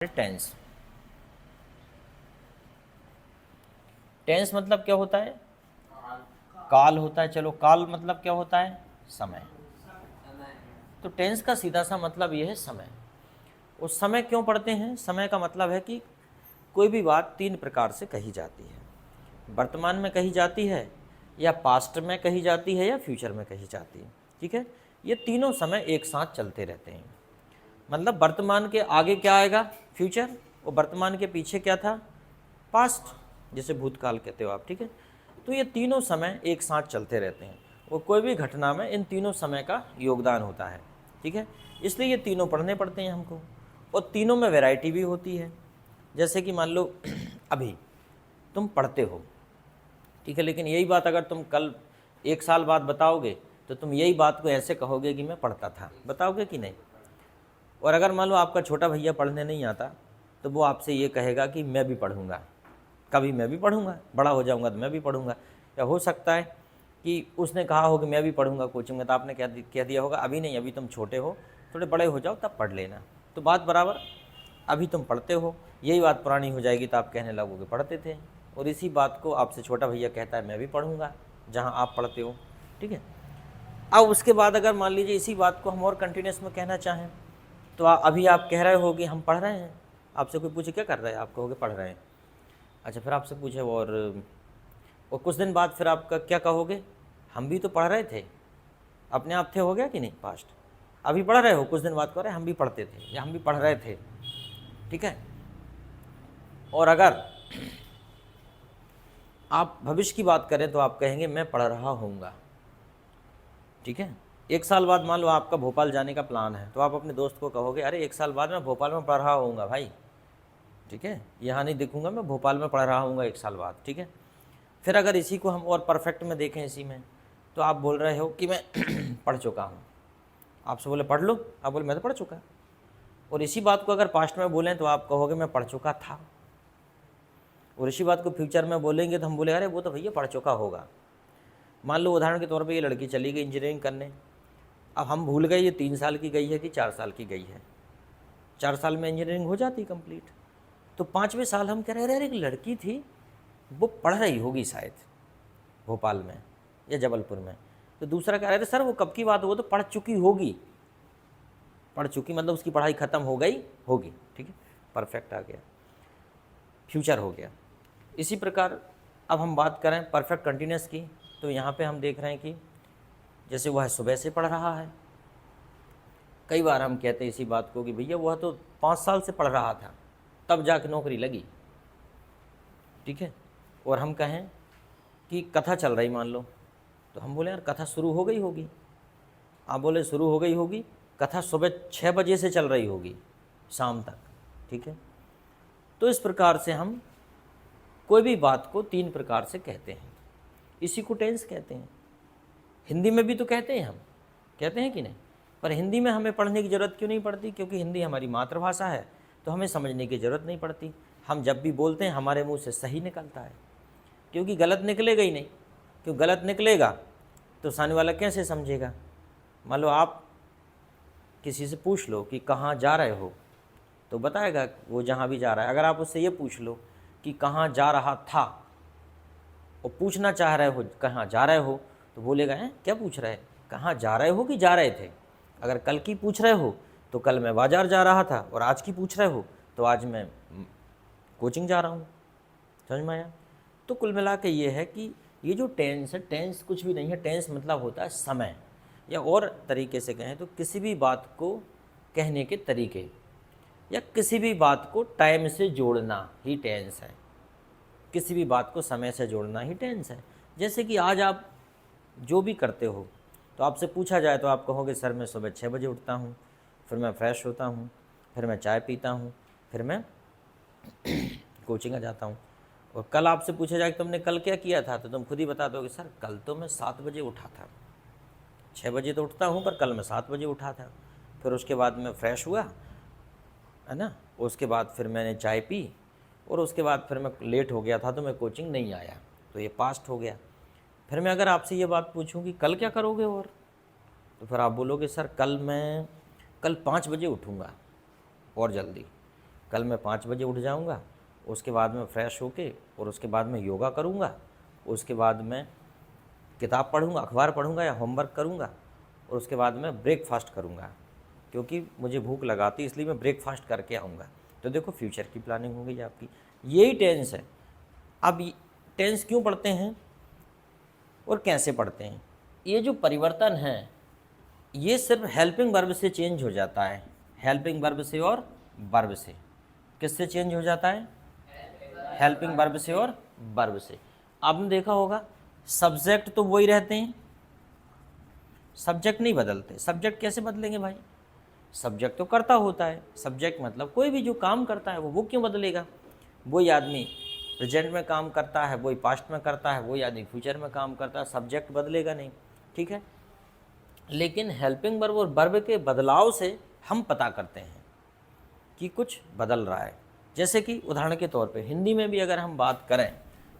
Tense. Tense मतलब क्या होता है? काल होता है। चलो, काल मतलब क्या होता है? समय। तो टेंस का सीधा सा मतलब ये है समय। उस समय क्यों पढ़ते हैं? समय का मतलब है कि कोई भी बात तीन प्रकार से कही जाती है। वर्तमान में कही जाती है, या पास्ट में कही जाती है, या फ्यूचर में कही जाती है। ठीक है, ये तीनों समय एक साथ चलते रहते हैं। मतलब वर्तमान के आगे क्या आएगा? फ्यूचर। और वर्तमान के पीछे क्या था? पास्ट, जिसे भूतकाल कहते हो आप। ठीक है, तो ये तीनों समय एक साथ चलते रहते हैं और कोई भी घटना में इन तीनों समय का योगदान होता है। ठीक है, इसलिए ये तीनों पढ़ने पड़ते हैं हमको। और तीनों में वैरायटी भी होती है। जैसे कि मान लो अभी तुम पढ़ते हो, ठीक है, लेकिन यही बात अगर तुम कल 1 साल बाद बताओगे तो तुम यही बात को ऐसे कहोगे कि मैं पढ़ता था। बताओगे कि नहीं? और अगर मान लो आपका छोटा भैया पढ़ने नहीं आता तो वो आपसे ये कहेगा कि मैं भी पढ़ूंगा, कभी मैं भी पढ़ूंगा, बड़ा हो जाऊंगा तो मैं भी पढ़ूंगा। या हो सकता है कि उसने कहा हो कि मैं भी पढ़ूंगा कोचिंग में, तो आपने कह दिया होगा अभी नहीं, अभी तुम छोटे हो, थोड़े बड़े हो जाओ तब पढ़ लेना। तो बात बराबर, अभी तुम पढ़ते हो, यही बात पुरानी हो जाएगी तो आप कहने लगोगे पढ़ते थे। और इसी बात को आपसे छोटा भैया कहता है मैं भी पढ़ूंगा जहाँ आप पढ़ते हो। ठीक है, अब उसके बाद अगर मान लीजिए इसी बात को हम और कंटिन्यूस में कहना चाहें तो अभी आप कह रहे हो कि हम पढ़ रहे हैं। आपसे कोई पूछे क्या कर रहे हैं, आप कहोगे पढ़ रहे हैं। अच्छा, फिर आपसे पूछे और कुछ दिन बाद फिर आपका क्या कहोगे? हम भी तो पढ़ रहे थे। अपने आप थे, हो गया कि नहीं पास्ट। अभी पढ़ रहे हो, कुछ दिन बाद कह रहे हम भी पढ़ते थे या हम भी पढ़ रहे थे। ठीक है, और अगर आप भविष्य की बात करें तो आप कहेंगे मैं पढ़ रहा होऊंगा। ठीक है, 1 साल बाद मान लो आपका भोपाल जाने का प्लान है तो आप अपने दोस्त को कहोगे अरे 1 साल बाद मैं भोपाल में पढ़ रहा होऊंगा भाई। ठीक है, यहाँ नहीं दिखूंगा, मैं भोपाल में पढ़ रहा होऊंगा 1 साल बाद। ठीक है, फिर अगर इसी को हम और परफेक्ट में देखें इसी में, तो आप बोल रहे हो कि मैं पढ़ चुका हूँ। आपसे बोले पढ़ लो, आप बोले मैं तो पढ़ चुका। और इसी बात को अगर पास्ट में बोलें तो आप कहोगे मैं पढ़ चुका था। और इसी बात को फ्यूचर में बोलेंगे तो हम बोले अरे वो तो भैया पढ़ चुका होगा। मान लो उदाहरण के तौर पर ये लड़की चली गई इंजीनियरिंग करने। अब हम भूल गए ये 3 साल की गई है कि 4 साल की गई है। 4 साल में इंजीनियरिंग हो जाती कंप्लीट। तो 5वें साल हम कह रहे अरे एक लड़की थी, वो पढ़ रही होगी शायद भोपाल में या जबलपुर में। तो दूसरा कह रहे थे सर वो कब की बात हो, वो तो पढ़ चुकी होगी। पढ़ चुकी मतलब उसकी पढ़ाई ख़त्म हो गई होगी। ठीक है, परफेक्ट आ गया, फ्यूचर हो गया। इसी प्रकार अब हम बात करें परफेक्ट कंटिन्यूस की, तो यहाँ पे हम देख रहे हैं कि जैसे वह सुबह से पढ़ रहा है। कई बार हम कहते हैं इसी बात को कि भैया वह तो 5 साल से पढ़ रहा था तब जाके नौकरी लगी। ठीक है, और हम कहें कि कथा चल रही मान लो, तो हम बोले यार कथा शुरू हो गई होगी। आप बोले शुरू हो गई होगी, कथा सुबह 6 बजे से चल रही होगी शाम तक। ठीक है, तो इस प्रकार से हम कोई भी बात को 3 प्रकार से कहते हैं। इसी को टेंस कहते हैं। हिंदी में भी तो कहते हैं, हम कहते हैं कि नहीं? पर हिंदी में हमें पढ़ने की ज़रूरत क्यों नहीं पड़ती? क्योंकि हिंदी हमारी मातृभाषा है, तो हमें समझने की ज़रूरत नहीं पड़ती। हम जब भी बोलते हैं हमारे मुंह से सही निकलता है, क्योंकि गलत निकलेगा ही नहीं। क्यों गलत निकलेगा तो सामने वाला कैसे समझेगा? मान लो आप किसी से पूछ लो कि कहाँ जा रहे हो, तो बताएगा वो जहाँ भी जा रहा है। अगर आप उससे ये पूछ लो कि कहाँ जा रहा था और पूछना चाह रहे हो कहाँ जा रहे हो, तो बोलेगा हैं क्या पूछ रहे हैं, कहाँ जा रहे हो कि जा रहे थे। अगर कल की पूछ रहे हो तो कल मैं बाज़ार जा रहा था, और आज की पूछ रहे हो तो आज मैं कोचिंग जा रहा हूँ। समझ में आया? तो कुल मिला के ये है कि ये जो टेंस है, टेंस कुछ भी नहीं है। टेंस मतलब होता है समय, या और तरीके से कहें तो किसी भी बात को कहने के तरीके, या किसी भी बात को टाइम से जोड़ना ही टेंस है। किसी भी बात को समय से जोड़ना ही टेंस है। जैसे कि आज आप जो भी करते हो, तो आपसे पूछा जाए तो आप कहोगे सर मैं सुबह 6 बजे उठता हूँ, फिर मैं फ्रेश होता हूँ, फिर मैं चाय पीता हूँ, फिर मैं कोचिंग आ जाता हूँ। और कल आपसे पूछा जाए कि तुमने कल क्या किया था, तो तुम खुद ही बता दोगे सर कल तो मैं 7 बजे उठा था। 6 बजे तो उठता हूँ पर कल मैं 7 बजे उठा था। फिर उसके बाद मैं फ्रेश हुआ, है ना, उसके बाद फिर मैंने चाय पी, और उसके बाद फिर मैं लेट हो गया था तो मैं कोचिंग नहीं आया, तो ये पास्ट हो गया। फिर मैं अगर आपसे ये बात पूछूं कि कल क्या करोगे, और तो फिर आप बोलोगे सर कल 5 बजे उठूँगा और जल्दी। कल मैं 5 बजे उठ जाऊँगा, उसके बाद में फ्रेश होके और उसके बाद में योगा करूँगा, उसके बाद में किताब पढ़ूँगा, अखबार पढ़ूँगा या होमवर्क करूँगा, और उसके बाद में ब्रेकफास्ट करूँगा, क्योंकि मुझे भूख लगाती इसलिए मैं ब्रेकफास्ट करके आऊँगा। तो देखो फ्यूचर की प्लानिंग हो गई आपकी, यही टेंस है। अब टेंस क्यों पढ़ते हैं और कैसे पढ़ते हैं? ये जो परिवर्तन है ये सिर्फ हेल्पिंग वर्ब से चेंज हो जाता है, हेल्पिंग वर्ब से और वर्ब से। किससे चेंज हो जाता है? हेल्पिंग वर्ब से और वर्ब से। आपने देखा होगा सब्जेक्ट तो वही रहते हैं, सब्जेक्ट नहीं बदलते। सब्जेक्ट कैसे बदलेंगे भाई? सब्जेक्ट तो करता होता है, सब्जेक्ट मतलब कोई भी जो काम करता है वो क्यों बदलेगा? वही आदमी प्रेजेंट में काम करता है, वही पास्ट में करता है, वही आदमी फ्यूचर में काम करता है, सब्जेक्ट बदलेगा नहीं, ठीक है। लेकिन हेल्पिंग वर्ब और वर्ब के बदलाव से हम पता करते हैं कि कुछ बदल रहा है। जैसे कि उदाहरण के तौर पे हिंदी में भी अगर हम बात करें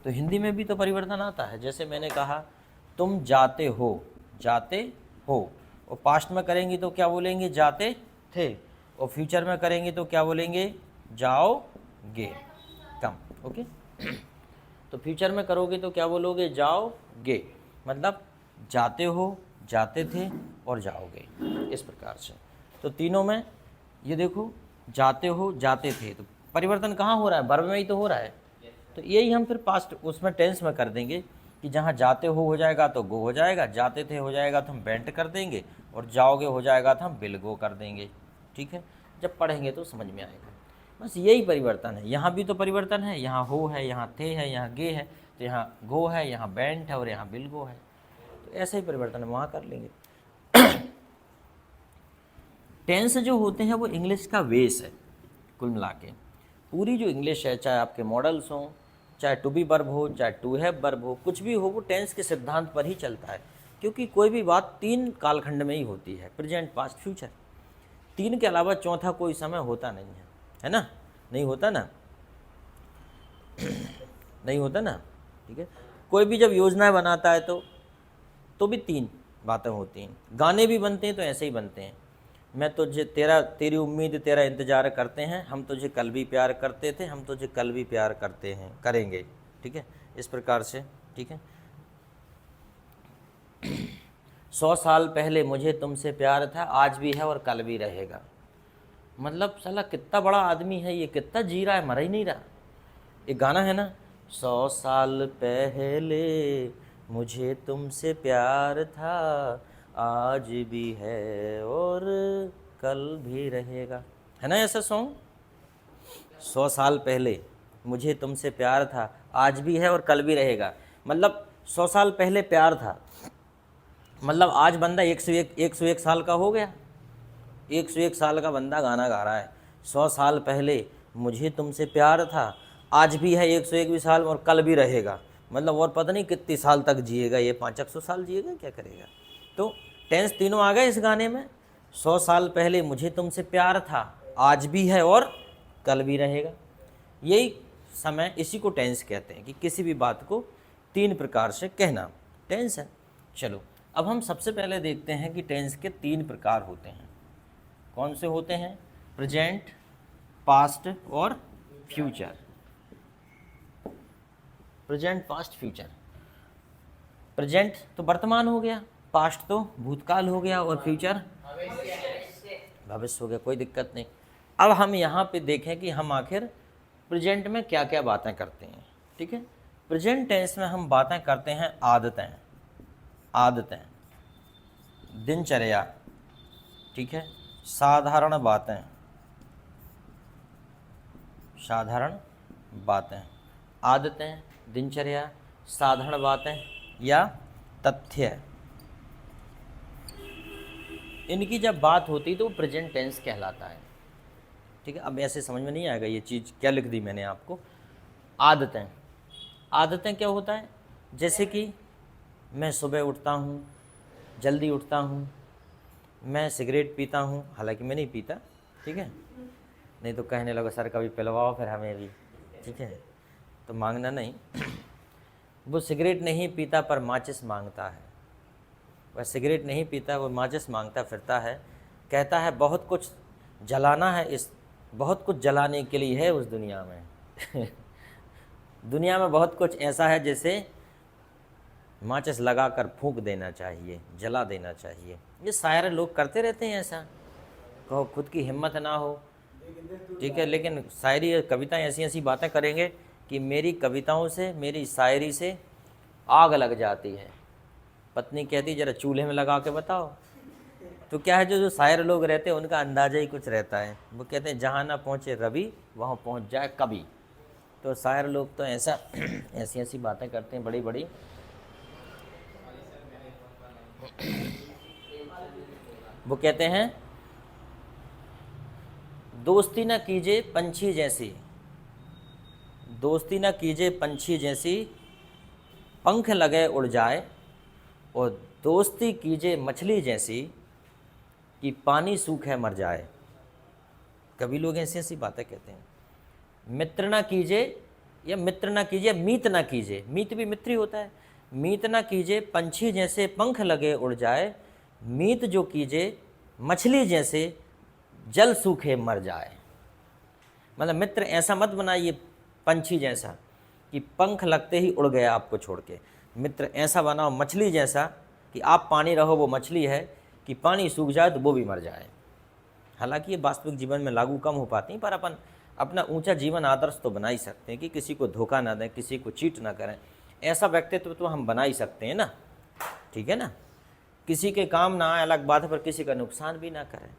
तो हिंदी में भी तो परिवर्तन आता है। जैसे मैंने कहा तुम जाते हो, जाते हो, और पास्ट में करेंगे तो क्या बोलेंगे? जाते थे। और फ्यूचर में करेंगे तो क्या बोलेंगे? जाओगे। कम, ओके। तो फ्यूचर में करोगे तो क्या बोलोगे? जाओगे। मतलब जाते हो, जाते थे और जाओगे, इस प्रकार से। तो तीनों में ये देखो जाते हो, जाते थे, तो परिवर्तन कहाँ हो रहा है? वर्ब में ही तो हो रहा है। तो यही हम फिर पास्ट उसमें टेंस में कर देंगे कि जहाँ जाते हो जाएगा तो गो हो जाएगा, जाते थे हो जाएगा तो हम बेंट कर देंगे, और जाओगे हो जाएगा तो हम विल गो कर देंगे, ठीक है। जब पढ़ेंगे तो समझ में आएगा। बस यही परिवर्तन है। यहाँ भी तो परिवर्तन है, यहाँ हो है, यहाँ थे है, यहाँ गे है, तो यहाँ गो है, यहाँ बेंट है और यहाँ विल गो है। तो ऐसा ही परिवर्तन वहाँ कर लेंगे। टेंस जो होते हैं वो इंग्लिश का वेस है। कुल मिला के पूरी जो इंग्लिश है, चाहे आपके मॉडल्स हों, चाहे टू बी वर्ब हो, चाहे टू हैव वर्ब हो, कुछ भी हो, वो टेंस के सिद्धांत पर ही चलता है। क्योंकि कोई भी बात 3 कालखंड में ही होती है, प्रेजेंट, पास्ट, फ्यूचर। 3 के अलावा चौथा कोई समय होता नहीं है ना? नहीं होता ना? नहीं होता ना, ठीक है। कोई भी जब योजनाएं बनाता है तो भी 3 बातें होती हैं। गाने भी बनते हैं तो ऐसे ही बनते हैं। मैं तुझे तेरी उम्मीद तेरा इंतज़ार करते हैं, हम तुझे कल भी प्यार करते थे, हम तुझे कल भी प्यार करते हैं, करेंगे, ठीक है, इस प्रकार से, ठीक है। 100 साल पहले मुझे तुमसे प्यार था, आज भी है और कल भी रहेगा। मतलब साला कितना बड़ा आदमी है ये, कितना जी रहा है, मर ही नहीं रहा। एक गाना है ना, 100 साल पहले मुझे तुमसे प्यार था, आज भी है और कल भी रहेगा, है ना ऐसा सॉन्ग? 100 साल पहले मुझे तुमसे प्यार था, आज भी है और कल भी रहेगा। मतलब 100 साल पहले प्यार था, मतलब आज बंदा 101 साल का हो गया। 101 साल का बंदा गाना गा रहा है, 100 साल पहले मुझे तुमसे प्यार था, आज भी है 101 साल और कल भी रहेगा। मतलब और पता नहीं कितनी साल तक जिएगा ये, 500 साल जिएगा, क्या करेगा। तो टेंस तीनों आ गए इस गाने में। 100 साल पहले मुझे तुमसे प्यार था, आज भी है और कल भी रहेगा। यही समय, इसी को टेंस कहते हैं कि किसी भी बात को 3 प्रकार से कहना टेंस है। चलो अब हम सबसे पहले देखते हैं कि टेंस के 3 प्रकार होते हैं। कौन से होते हैं? प्रेजेंट, पास्ट और future. Present, past, future. Present तो वर्तमान हो गया, पास्ट तो भूतकाल हो गया, और फ्यूचर भविष्य हो गया। कोई दिक्कत नहीं। अब हम यहाँ पे देखें कि हम आखिर प्रेजेंट में क्या क्या बातें करते हैं, ठीक है। प्रेजेंट टेंस में हम बातें करते हैं आदतें, दिनचर्या, ठीक है, साधारण बातें, आदतें, दिनचर्या, साधारण बातें या तथ्य, इनकी जब बात होती तो प्रेजेंट टेंस कहलाता है, ठीक है। अब ऐसे समझ में नहीं आएगा ये चीज़ क्या लिख दी मैंने आपको। आदतें क्या होता है? जैसे कि मैं सुबह उठता हूँ, जल्दी उठता हूँ, मैं सिगरेट पीता हूँ, हालांकि मैं नहीं पीता, ठीक है, नहीं तो कहने लगा सर कभी पिलवाओ फिर हमें भी, ठीक है, तो मांगना नहीं। वो सिगरेट नहीं पीता पर माचिस मांगता है। वह सिगरेट नहीं पीता, वो माचिस मांगता फिरता है, कहता है बहुत कुछ जलाना है इस बहुत कुछ जलाने के लिए है उस दुनिया में। दुनिया में बहुत कुछ ऐसा है जैसे माचिस लगाकर फूंक देना चाहिए, जला देना चाहिए। ये सारे लोग करते रहते हैं ऐसा, कहो खुद की हिम्मत ना हो, ठीक है, लेकिन शायरी कविताएं ऐसी ऐसी बातें करेंगे कि मेरी कविताओं से, मेरी शायरी से आग लग जाती है। पत्नी कहती जरा चूल्हे में लगा के बताओ। तो क्या है, जो शायर लोग रहते हैं उनका अंदाजा ही कुछ रहता है। वो कहते हैं जहाँ ना पहुँचे रवि वहाँ पहुँच जाए कभी। तो शायर लोग तो ऐसा ऐसी ऐसी बातें करते हैं बड़ी बड़ी। वो कहते हैं दोस्ती ना कीजिए पंछी जैसी, दोस्ती ना कीजिए पंछी जैसी, पंख लगे उड़ जाए, और दोस्ती कीजिए मछली जैसी कि पानी सूखे मर जाए। कभी लोग ऐसी ऐसी बातें कहते हैं। मित्र ना कीजिए, या मित्र ना कीजिए, मीत ना कीजिए, मीत भी मित्र ही होता है। मीत ना कीजिए पंछी जैसे पंख लगे उड़ जाए, मीत जो कीजिए मछली जैसे जल सूखे मर जाए। मतलब मित्र ऐसा मत बनाइए पंछी जैसा कि पंख लगते ही उड़ गया आपको छोड़ के। मित्र ऐसा बनाओ मछली जैसा कि आप पानी रहो वो मछली है, कि पानी सूख जाए तो वो भी मर जाए। हालांकि ये वास्तविक जीवन में लागू कम हो पाती, पर अपन अपना ऊंचा जीवन आदर्श तो बना ही सकते हैं कि किसी को धोखा ना दें, किसी को चीट ना करें। ऐसा व्यक्तित्व तो हम बना ही सकते हैं ना, ठीक है ना। किसी के काम ना आए अलग बात है, पर किसी का नुकसान भी ना करें।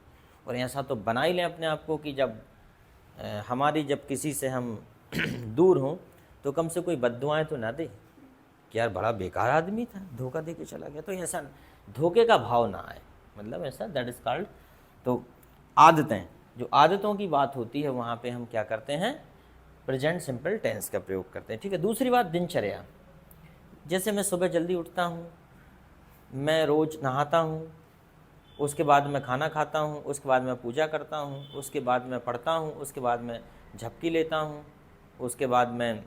और ऐसा तो बना ही लें अपने आप को कि जब हमारी जब किसी से हम दूर हों तो कम से कोई बद्दुआएं तो ना दे कि यार बड़ा बेकार आदमी था, धोखा दे के चला गया। तो ऐसा धोखे का भाव ना आए, मतलब ऐसा, दैट इज़ कॉल्ड। तो आदतें, जो आदतों की बात होती है वहाँ पे हम क्या करते हैं, प्रेजेंट सिंपल टेंस का प्रयोग करते हैं, ठीक है। दूसरी बात दिनचर्या। जैसे मैं सुबह जल्दी उठता हूँ, मैं रोज़ नहाता हूँ, उसके बाद मैं खाना खाता हूँ, उसके बाद मैं पूजा करता हूँ, उसके बाद मैं पढ़ता हूँ, उसके बाद मैं झपकी लेता हूँ, उसके बाद मैं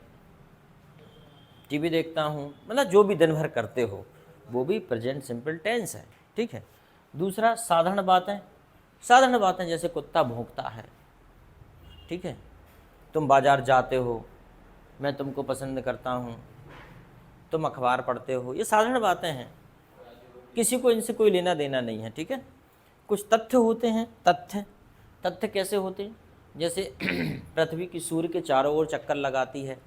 टीवी देखता हूँ। मतलब जो भी दिन भर करते हो वो भी प्रेजेंट सिंपल टेंस है, ठीक है। दूसरा साधारण बातें। साधारण बातें जैसे कुत्ता भौंकता है, ठीक है, तुम बाज़ार जाते हो, मैं तुमको पसंद करता हूँ, तुम अखबार पढ़ते हो, ये साधारण बातें हैं, किसी को इनसे कोई लेना देना नहीं है, ठीक है। कुछ तथ्य होते हैं। तथ्य, तथ्य कैसे होते हैं, जैसे पृथ्वी की सूर्य के चारों ओर चक्कर लगाती है।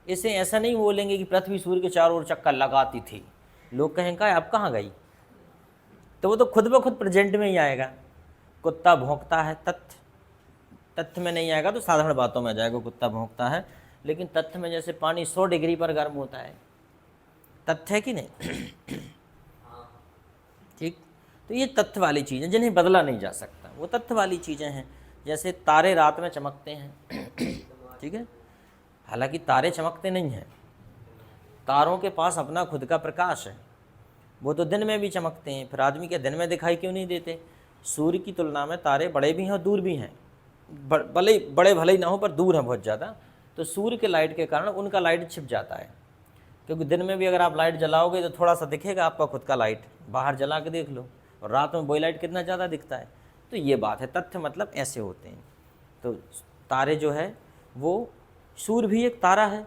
इसे ऐसा नहीं बोलेंगे कि पृथ्वी सूर्य के चारों ओर चक्कर लगाती थी, लोग कहेंगे आप कहाँ गई, तो वो तो खुद ब खुद प्रेजेंट में ही आएगा। कुत्ता भौंकता है, तथ्य, तथ्य में नहीं आएगा तो साधारण बातों में आ जाएगा, कुत्ता भौंकता है। लेकिन तथ्य में जैसे पानी 100 डिग्री पर गर्म होता है, तथ्य है कि नहीं, ठीक। तो ये तथ्य वाली चीज़ें जिन्हें बदला नहीं जा सकता, वो तथ्य वाली चीज़ें हैं। जैसे तारे रात में चमकते हैं, ठीक है, हालांकि तारे चमकते नहीं हैं, तारों के पास अपना खुद का प्रकाश है, वो तो दिन में भी चमकते हैं। फिर आदमी के दिन में दिखाई क्यों नहीं देते। सूर्य की तुलना में तारे बड़े भी हैं और दूर भी हैं, भले बड़े भले ही ना हो पर दूर हैं बहुत ज़्यादा, तो सूर्य के लाइट के कारण उनका लाइट छिप जाता है। क्योंकि दिन में भी अगर आप लाइट जलाओगे तो थोड़ा सा दिखेगा आपका खुद का लाइट, बाहर जला के देख लो, और रात में वही लाइट कितना ज़्यादा दिखता है। तो ये बात है, तथ्य मतलब ऐसे होते हैं। तो तारे जो है वो, सूर्य भी एक तारा है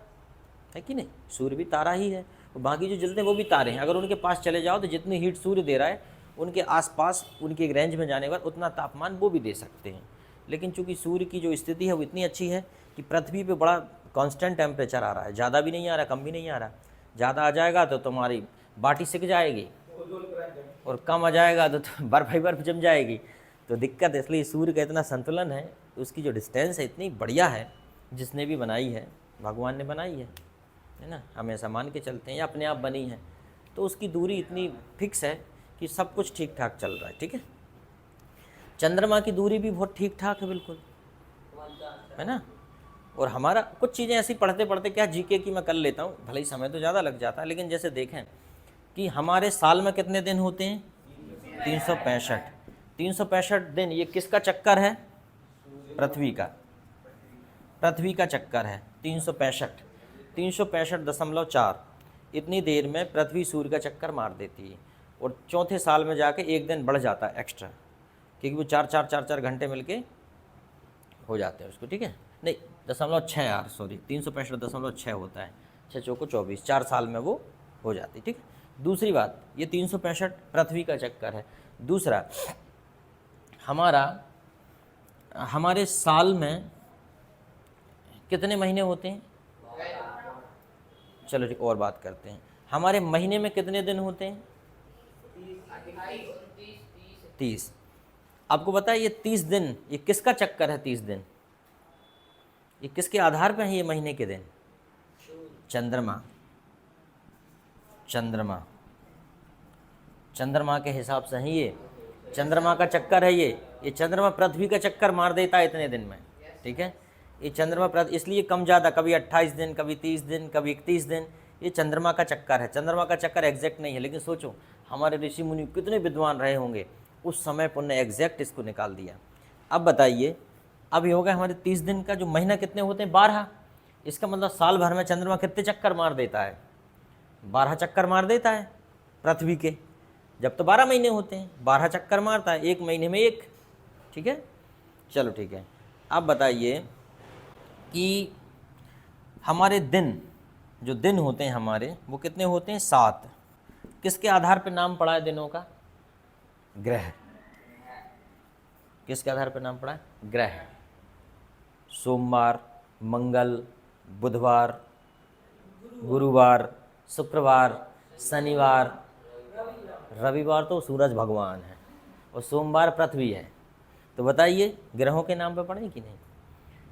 कि नहीं, सूर्य भी तारा ही है, और बाकी जो जलते हैं वो भी तारे हैं। अगर उनके पास चले जाओ तो जितनी हीट सूर्य दे रहा है उनके आसपास, उनके एक रेंज में जाने पर उतना तापमान वो भी दे सकते हैं। लेकिन चूंकि सूर्य की जो स्थिति है वो इतनी अच्छी है कि पृथ्वी पे बड़ा कांस्टेंट टेम्परेचर आ रहा है, ज़्यादा भी नहीं आ रहा, कम भी नहीं आ रहा। ज़्यादा आ जाएगा तो तुम्हारी बाटी सिक जाएगी, और कम आ जाएगा तो बर्फ ही बर्फ जम जाएगी। तो दिक्कत, इसलिए सूर्य का इतना संतुलन है, उसकी जो डिस्टेंस है इतनी बढ़िया है, जिसने भी बनाई है, भगवान ने बनाई है ना, हम ऐसा मान के चलते हैं, या अपने आप बनी है, तो उसकी दूरी इतनी फिक्स है कि सब कुछ ठीक ठाक चल रहा है, ठीक है। चंद्रमा की दूरी भी बहुत ठीक ठाक है, बिल्कुल, है ना। और हमारा कुछ चीज़ें ऐसी पढ़ते पढ़ते, क्या जीके की मैं कर लेता हूँ, भले ही समय तो ज़्यादा लग जाता है, लेकिन जैसे देखें कि हमारे साल में कितने दिन होते हैं, 365। 365 दिन, ये किसका चक्कर है, पृथ्वी का, पृथ्वी का चक्कर है 365। 365.4 इतनी देर में पृथ्वी सूर्य का चक्कर मार देती है। और चौथे साल में जाके एक दिन बढ़ जाता है एक्स्ट्रा, क्योंकि वो 4 घंटे मिलके हो जाते हैं उसको, ठीक है। नहीं 0.6 यार, सॉरी 365.6 होता है, 6 चौको 24, 4 साल में वो हो जाती है, ठीक है। दूसरी बात, ये 365 पृथ्वी का चक्कर है। दूसरा, हमारे साल में कितने महीने होते हैं? चलो ठीक, और बात करते हैं, हमारे महीने में कितने दिन होते हैं? 30। आपको पता है ये 30 दिन, ये किसका चक्कर है? 30 दिन ये किसके आधार पर है ये महीने के दिन? चंद्रमा। चंद्रमा चंद्रमा के हिसाब से है ये, चंद्रमा का चक्कर है ये चंद्रमा पृथ्वी का चक्कर मार देता है इतने दिन में, ठीक है। ये चंद्रमा पृथ्वी इसलिए कम ज़्यादा, कभी 28 दिन, कभी 30 दिन, कभी 31 दिन, ये चंद्रमा का चक्कर है। चंद्रमा का चक्कर एग्जैक्ट नहीं है, लेकिन सोचो हमारे ऋषि मुनि कितने विद्वान रहे होंगे, उस समय पर उन्होंने एग्जैक्ट इसको निकाल दिया। अब बताइए, अब ये होगा हमारे 30 दिन का जो महीना कितने होते हैं? 12। इसका मतलब साल भर में चंद्रमा कितने चक्कर मार देता है? 12 चक्कर मार देता है पृथ्वी के। जब तो 12 महीने होते हैं, 12 चक्कर मारता है, एक महीने में एक, ठीक है। चलो ठीक है, अब बताइए कि हमारे दिन, जो दिन होते हैं हमारे, वो कितने होते हैं? 7। किसके आधार पर नाम पड़ा है दिनों का? ग्रह। किसके आधार पर नाम पड़ा है? ग्रह। सोमवार, मंगल, बुधवार, गुरुवार, शुक्रवार, शनिवार, रविवार तो सूरज भगवान है, और सोमवार पृथ्वी है। तो बताइए ग्रहों के नाम पे पढ़े कि नहीं?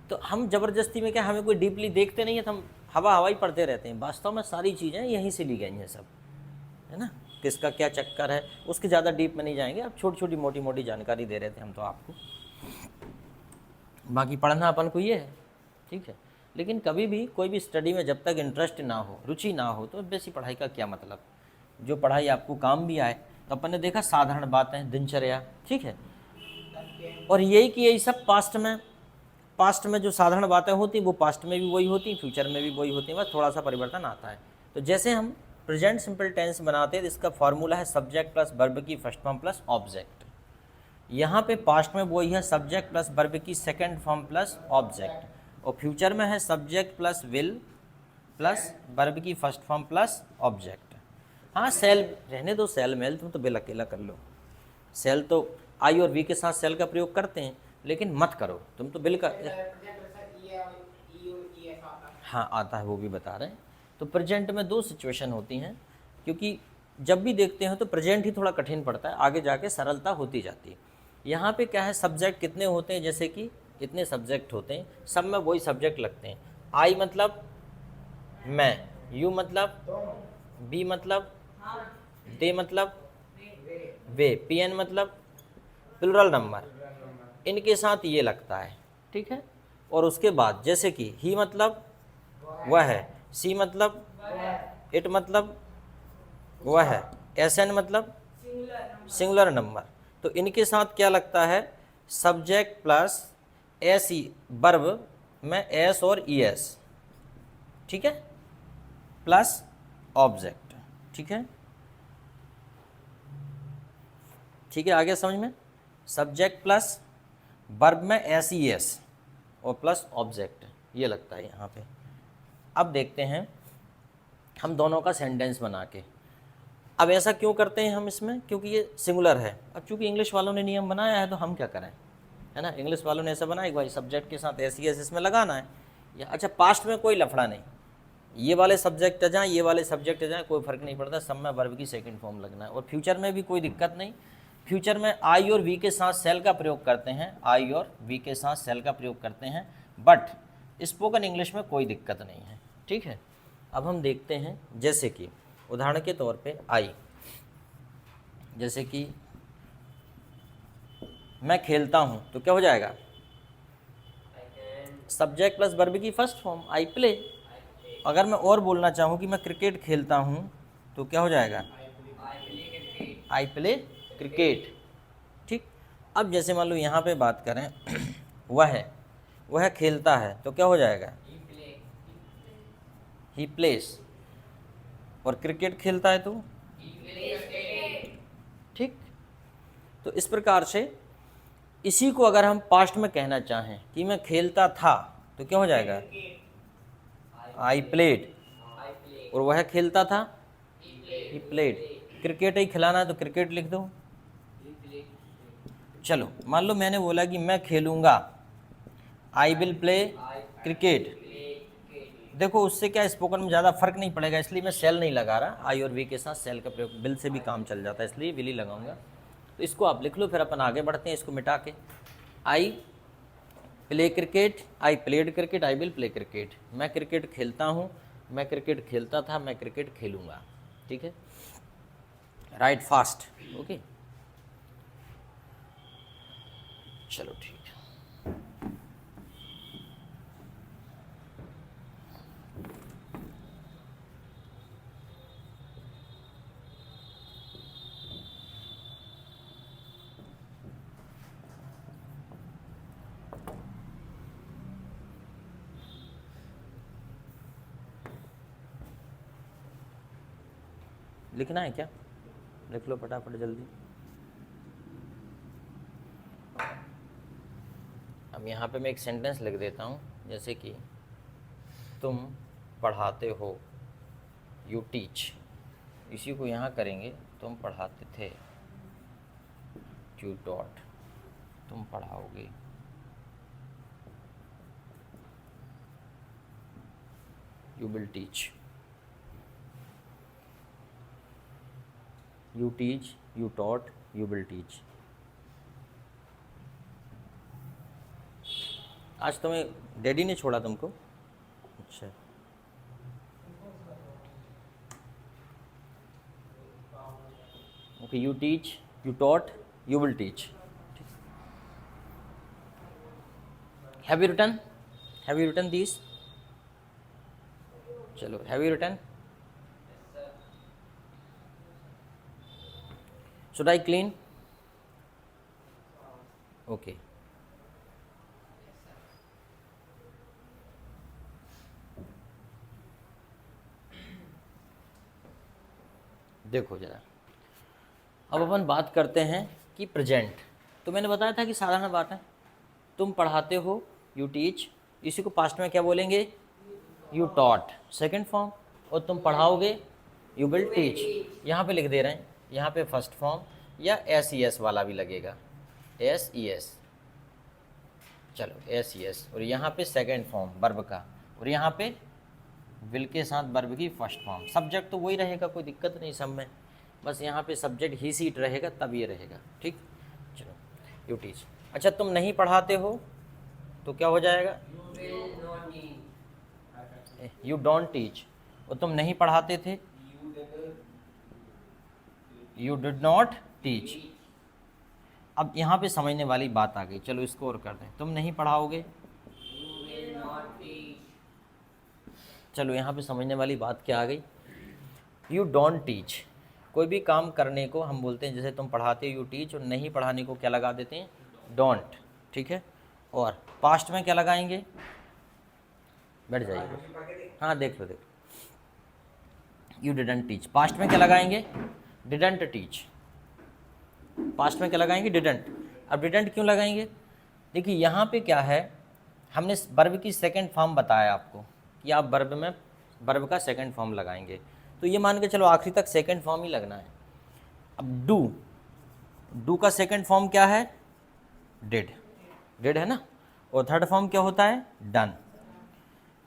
तो हम ज़बरदस्ती में क्या, हमें कोई डीपली देखते नहीं है, तो हम हवा ही पढ़ते रहते हैं। वास्तव में सारी चीज़ें यहीं से ली गई हैं सब, है ना। किसका क्या चक्कर है उसके ज़्यादा डीप में नहीं जाएंगे, अब छोटी छोटी मोटी मोटी जानकारी दे रहे थे हम तो आपको, बाकी पढ़ना अपन को ये है, ठीक है। लेकिन कभी भी कोई भी स्टडी में जब तक इंटरेस्ट ना हो, रुचि ना हो, तो बेसी पढ़ाई का क्या मतलब। जो पढ़ाई आपको काम भी आए, तो अपन ने देखा साधारण बातें, दिनचर्या, ठीक है। और यही सब पास्ट में जो साधारण बातें होती वो पास्ट में भी वही होती, फ्यूचर में भी वही होती, बस थोड़ा सा परिवर्तन आता है। तो जैसे हम प्रेजेंट सिंपल टेंस बनाते हैं, तो इसका फॉर्मूला है सब्जेक्ट प्लस वर्ब की फर्स्ट फॉर्म प्लस ऑब्जेक्ट। यहाँ पे पास्ट में वही है सब्जेक्ट प्लस वर्ब की सेकंड फॉर्म प्लस ऑब्जेक्ट, और फ्यूचर में है subject plus will plus verb की फर्स्ट फॉर्म प्लस ऑब्जेक्ट। हाँ सेल रहने दो, सेल मेल तुम तो बिल अकेला कर लो। सेल तो आई और वी के साथ सेल का प्रयोग करते हैं, लेकिन मत करो तुम तो बिल का। हाँ आता है, वो भी बता रहे हैं। तो प्रेजेंट में 2 सिचुएशन होती हैं, क्योंकि जब भी देखते हैं तो प्रेजेंट ही थोड़ा कठिन पड़ता है, आगे जाके सरलता होती जाती है। यहाँ पे क्या है, सब्जेक्ट कितने होते हैं, जैसे कि इतने सब्जेक्ट होते हैं, सब में वही सब्जेक्ट लगते हैं। आई मतलब मैं, यू मतलब, बी मतलब, दे मतलब, वे, पी एन मतलब प्लुरल नंबर, इनके साथ ये लगता है, ठीक है। और उसके बाद जैसे कि ही मतलब वह है, सी मतलब, इट मतलब वह है, एस एन मतलब सिंगुलर नंबर। तो इनके साथ क्या लगता है, subject plus S E, verb में एस और ई एस, ठीक है, प्लस ऑब्जेक्ट, ठीक है। ठीक है, आगे समझ में, सब्जेक्ट प्लस वर्ब में एस ई एस और प्लस ऑब्जेक्ट, ये लगता है यहाँ पे। अब देखते हैं हम दोनों का सेंटेंस बना के। अब ऐसा क्यों करते हैं हम इसमें, क्योंकि ये सिंगुलर है। अब चूंकि इंग्लिश वालों ने नियम बनाया है तो हम क्या करें, है ना। इंग्लिश वालों ने ऐसा बनाया कि भाई सब्जेक्ट के साथ एस ई एस इसमें लगाना है, या अच्छा पास्ट में कोई लफड़ा नहीं, ये वाले सब्जेक्ट आ जाएँ, ये वाले सब्जेक्ट आ जाएँ, कोई फर्क नहीं पड़ता, सब में वर्ब की सेकंड फॉर्म लगना है। और फ्यूचर में भी कोई दिक्कत नहीं, फ्यूचर में आई और वी के साथ सेल का प्रयोग करते हैं, आई और वी के साथ सेल का प्रयोग करते हैं, बट स्पोकन इंग्लिश में कोई दिक्कत नहीं है, ठीक है। अब हम देखते हैं, जैसे कि उदाहरण के तौर पे आई, जैसे कि मैं खेलता हूँ, तो क्या हो जाएगा, सब्जेक्ट प्लस वर्ब की फर्स्ट फॉर्म आई प्ले। अगर मैं और बोलना चाहूँ कि मैं क्रिकेट खेलता हूँ, तो क्या हो जाएगा, आई प्ले क्रिकेट, ठीक। अब जैसे मान लो यहाँ पे बात करें, वह खेलता है, तो क्या हो जाएगा, ही प्लेस, और क्रिकेट खेलता है तो, ठीक। तो इस प्रकार से इसी को अगर हम पास्ट में कहना चाहें कि मैं खेलता था, तो क्या हो जाएगा? I played. और वह खेलता था, ही प्लेड। क्रिकेट ही खिलाना है तो क्रिकेट लिख दो। चलो मान लो मैंने बोला कि मैं खेलूंगा, आई विल प्ले क्रिकेट। देखो उससे क्या स्पोकन में ज़्यादा फर्क नहीं पड़ेगा, इसलिए मैं सेल नहीं लगा रहा। आई और वी के साथ सेल का प्रयोग, बिल से भी काम चल जाता है, इसलिए विल ही लगाऊंगा। तो इसको आप लिख लो, फिर अपन आगे बढ़ते हैं इसको मिटा के। I play cricket, I played cricket, I will play cricket. मैं क्रिकेट खेलता हूँ, मैं क्रिकेट खेलता था, मैं क्रिकेट खेलूँगा। ठीक है, राइट फास्ट। ओके, चलो ठीक है। लिखना है क्या? लिख लो फटाफट जल्दी। अब यहाँ पे मैं एक सेंटेंस लिख देता हूँ, जैसे कि तुम पढ़ाते हो, यू टीच। इसी को यहाँ करेंगे, तुम पढ़ाते थे, यू टॉट। तुम पढ़ाओगे, you will teach. You teach, you taught, you will teach. आज तुम्हें डैडी ने छोड़ा तुमको? अच्छा, okay. You teach, you taught, you will teach. Have you written? Have you written this? चलो, have you written? Should I clean? Okay. देखो जरा, अब अपन बात करते हैं कि प्रेजेंट। तो मैंने बताया था कि साधारण बात है, तुम पढ़ाते हो, यू टीच। इसी को पास्ट में क्या बोलेंगे? You taught, second form. और तुम पढ़ाओगे, यू विल टीच। यहाँ पे लिख दे रहे हैं, यहाँ पे फर्स्ट फॉर्म, या एस ई एस वाला भी लगेगा, एस ई एस। चलो एस ई एस। और यहाँ पे सेकंड फॉर्म वर्ब का, और यहाँ पे विल के साथ वर्ब की फर्स्ट फॉर्म। सब्जेक्ट तो वही रहेगा, कोई दिक्कत नहीं सब में, बस यहाँ पे सब्जेक्ट ही सीट रहेगा, तब ये रहेगा। ठीक, चलो यू टीच। अच्छा, तुम नहीं पढ़ाते हो तो क्या हो जाएगा? You don't teach. और तुम नहीं पढ़ाते थे, यू डिड नॉट टीच। अब यहाँ पे समझने वाली बात आ गई, चलो इसको और कर दें। तुम नहीं पढ़ाओगे, चलो यहाँ पे समझने वाली बात क्या आ गई? You don't teach. कोई भी काम करने को हम बोलते हैं, जैसे तुम पढ़ाते हो यू टीच, और नहीं पढ़ाने को क्या लगा देते हैं? डोंट। ठीक है, और पास्ट में क्या लगाएंगे? बैठ जाइए, हाँ देख लो देख लो। यू डिडंट टीच, पास्ट में क्या लगाएंगे? Didn't teach. पास्ट में क्या लगाएंगे? डिडंट। अब डिडंट क्यों लगाएंगे? देखिए यहाँ पे क्या है, हमने वर्ब की सेकंड फॉर्म बताया आपको कि आप वर्ब में वर्ब का सेकंड फॉर्म लगाएंगे, तो ये मान के चलो आखिरी तक सेकंड फॉर्म ही लगना है। अब डू, डू का सेकंड फॉर्म क्या है? डिड। डिड है ना, और थर्ड फॉर्म क्या होता है? डन।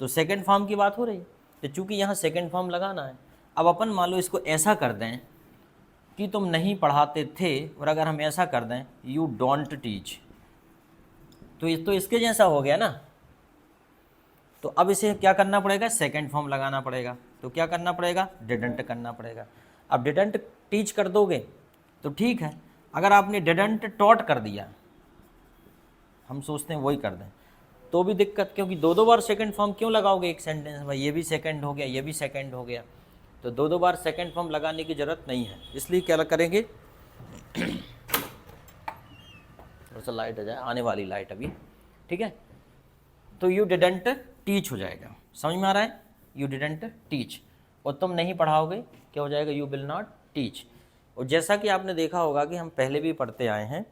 तो सेकंड फॉर्म की बात हो रही है, तो चूंकि यहाँ सेकंड फॉर्म लगाना है। अब अपन मान लो इसको ऐसा कर दें कि तुम नहीं पढ़ाते थे, और अगर हम ऐसा कर दें यू डोंट टीच, तो इसके जैसा हो गया ना। तो अब इसे क्या करना पड़ेगा? सेकंड फॉर्म लगाना पड़ेगा। तो क्या करना पड़ेगा? डिडंट करना पड़ेगा। अब डिडंट टीच कर दोगे तो ठीक है, अगर आपने डिडंट टॉट कर दिया, हम सोचते हैं वही कर दें, तो भी दिक्कत, क्योंकि दो दो बार सेकंड फॉर्म क्यों लगाओगे एक सेंटेंस में? ये भी सेकंड हो गया, ये भी सेकंड हो गया, तो दो दो बार सेकंड फॉर्म लगाने की ज़रूरत नहीं है। इसलिए क्या करेंगे, थोड़ा सा लाइट आ जाए, आने वाली लाइट अभी, ठीक है। तो यू डिडंट टीच हो जाएगा, समझ में आ रहा है? You didn't teach. और तुम नहीं पढ़ाओगे, क्या हो जाएगा? You will not teach. और जैसा कि आपने देखा होगा कि हम पहले भी पढ़ते आए हैं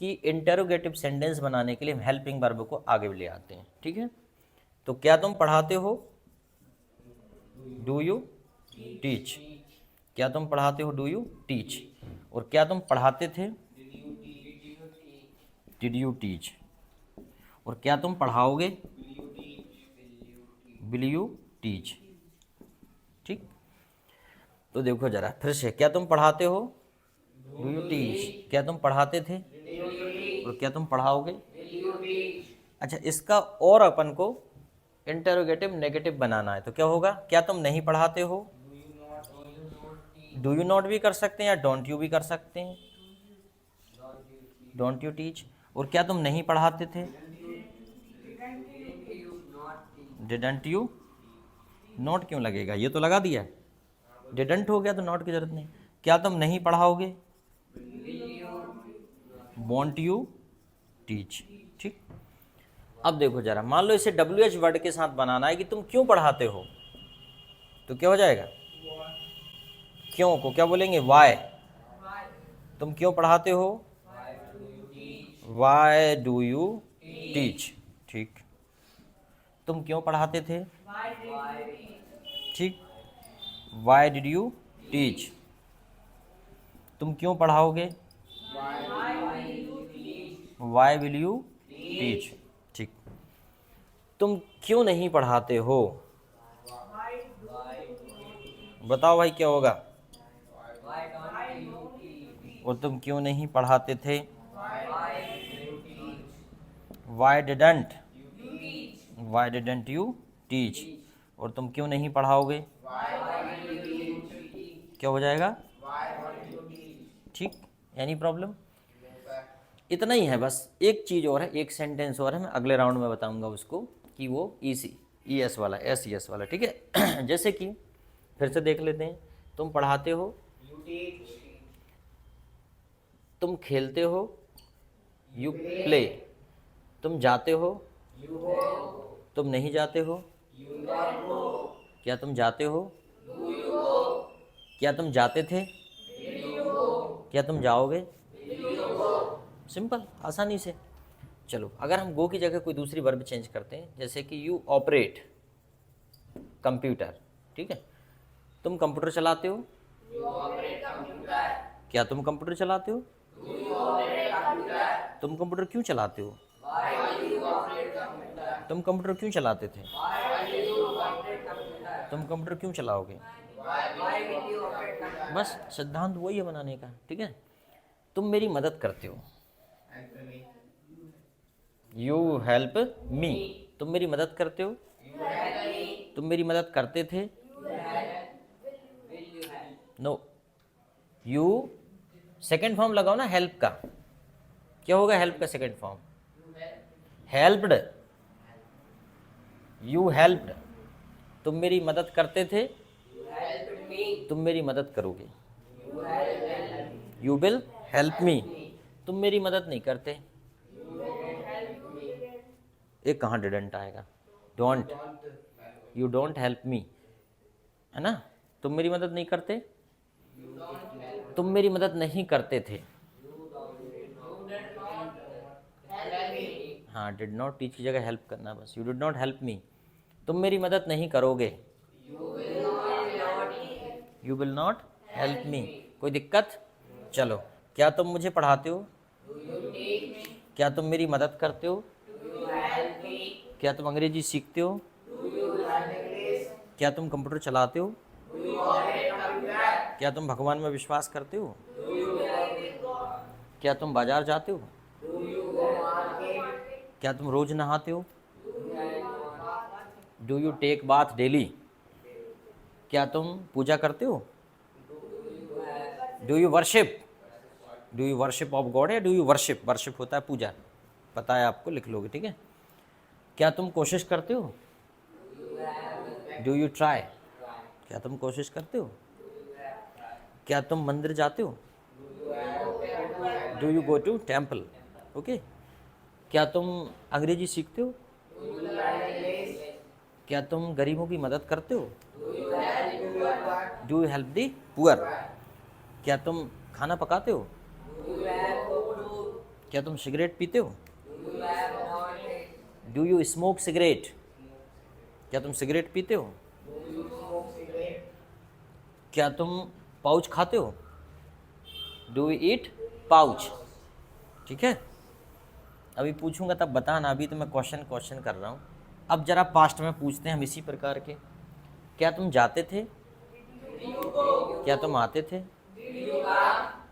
कि इंटेरोगेटिव सेंटेंस बनाने के लिए हम हेल्पिंग वर्ब को आगे ले आते हैं, ठीक है। तो क्या तुम पढ़ाते हो, डू यू टीच। क्या तुम पढ़ाते हो, डू यू टीच। और क्या तुम पढ़ाते थे, डिड यू टीच। और क्या तुम पढ़ाओगे, विल यू टीच। ठीक, तो देखो जरा फिर से, क्या तुम पढ़ाते हो, डू यू टीच। क्या तुम पढ़ाते थे, और क्या तुम पढ़ाओगे। अच्छा, इसका और अपन को इंटेरोगेटिव नेगेटिव बनाना है, तो क्या होगा, क्या तुम नहीं पढ़ाते हो, डू यू नॉट भी कर सकते हैं या डोंट यू भी कर सकते हैं, डोंट यू टीच। और क्या तुम नहीं पढ़ाते थे, डिडंट यू। नॉट क्यों लगेगा, ये तो लगा दिया, डिडंट हो गया तो नॉट की जरूरत नहीं। क्या तुम नहीं पढ़ाओगे, वॉन्ट यू टीच। ठीक, अब देखो जरा, मान लो इसे WH वर्ड के साथ बनाना है कि तुम क्यों पढ़ाते हो, तो क्या हो जाएगा, क्यों को क्या बोलेंगे, वाई। तुम क्यों पढ़ाते हो, वाई डू यू टीच। ठीक, तुम क्यों पढ़ाते थे, ठीक, वाई डिड यू टीच। तुम क्यों पढ़ाओगे, वाई विल यू टीच। ठीक, तुम क्यों नहीं पढ़ाते हो, बताओ भाई क्या होगा, और तुम क्यों नहीं पढ़ाते थे, वाई डिडंट यू टीच। और तुम क्यों नहीं पढ़ाओगे, क्या हो जाएगा, ठीक, एनी प्रॉब्लम। इतना ही है बस, एक चीज़ और है, एक सेंटेंस और है, मैं अगले राउंड में बताऊंगा उसको कि वो ES वाला, SES वाला, ठीक है। जैसे कि फिर से देख लेते हैं, तुम पढ़ाते हो, तुम खेलते हो, यू प्ले। तुम जाते हो, तुम नहीं जाते हो, क्या तुम जाते हो, क्या तुम जाते थे, क्या तुम जाओगे। सिंपल, आसानी से। चलो, अगर हम गो की जगह कोई दूसरी वर्ब चेंज करते हैं, जैसे कि यू ऑपरेट कंप्यूटर, ठीक है। तुम कंप्यूटर चलाते हो, क्या तुम कंप्यूटर चलाते हो, तुम कंप्यूटर क्यों चलाते हो, तुम कंप्यूटर क्यों चलाते थे, तुम कंप्यूटर क्यों चलाओगे। बस सिद्धांत वही है बनाने का, ठीक है। तुम मेरी मदद करते हो, यू हेल्प मी। तुम मेरी मदद करते हो, तुम मेरी मदद करते थे, नो। यू सेकेंड फॉर्म लगाओ ना हेल्प का, क्या होगा हेल्प का second form, helped, you helped. तुम मेरी मदद करते थे, तुम मेरी मदद करोगे, यू विल हेल्प मी। तुम मेरी मदद नहीं करते, एक कहाँ डिडंट आएगा, don't, you don't help me, है ना। तुम मेरी मदद नहीं करते, तुम मेरी मदद नहीं करते थे, हाँ, डिड नॉट टीच की जगह हेल्प करना बस, you did not help me. तुम मेरी मदद नहीं करोगे, you will not help me. कोई दिक्कत, चलो। क्या तुम मुझे पढ़ाते हो, क्या तुम मेरी मदद करते हो, क्या तुम अंग्रेजी सीखते हो, क्या तुम कंप्यूटर चलाते हो, क्या तुम भगवान में विश्वास करते हो, क्या तुम बाजार जाते हो, क्या तुम रोज नहाते हो, do you take bath daily. क्या तुम पूजा करते हो, do you worship, do you worship of God, या डू यू वर्शिप, वर्शिप होता है पूजा, पता है आपको, लिख लोगे, ठीक है। क्या तुम कोशिश करते हो, डू यू ट्राई, क्या तुम कोशिश करते हो। क्या तुम मंदिर जाते हो, do you go to temple, okay. क्या तुम अंग्रेजी सीखते हो, क्या तुम गरीबों की मदद करते हो, do you help the poor. क्या तुम खाना पकाते हो, क्या तुम सिगरेट पीते हो? Do you smoke cigarette? क्या तुम सिगरेट पीते हो? क्या तुम पाउच खाते हो? Do you eat pouch? ठीक है, अभी पूछूंगा तब बताना, अभी तो मैं क्वेश्चन कर रहा हूँ। अब जरा पास्ट में पूछते हैं हम इसी प्रकार के। क्या तुम जाते थे? क्या तुम आते थे?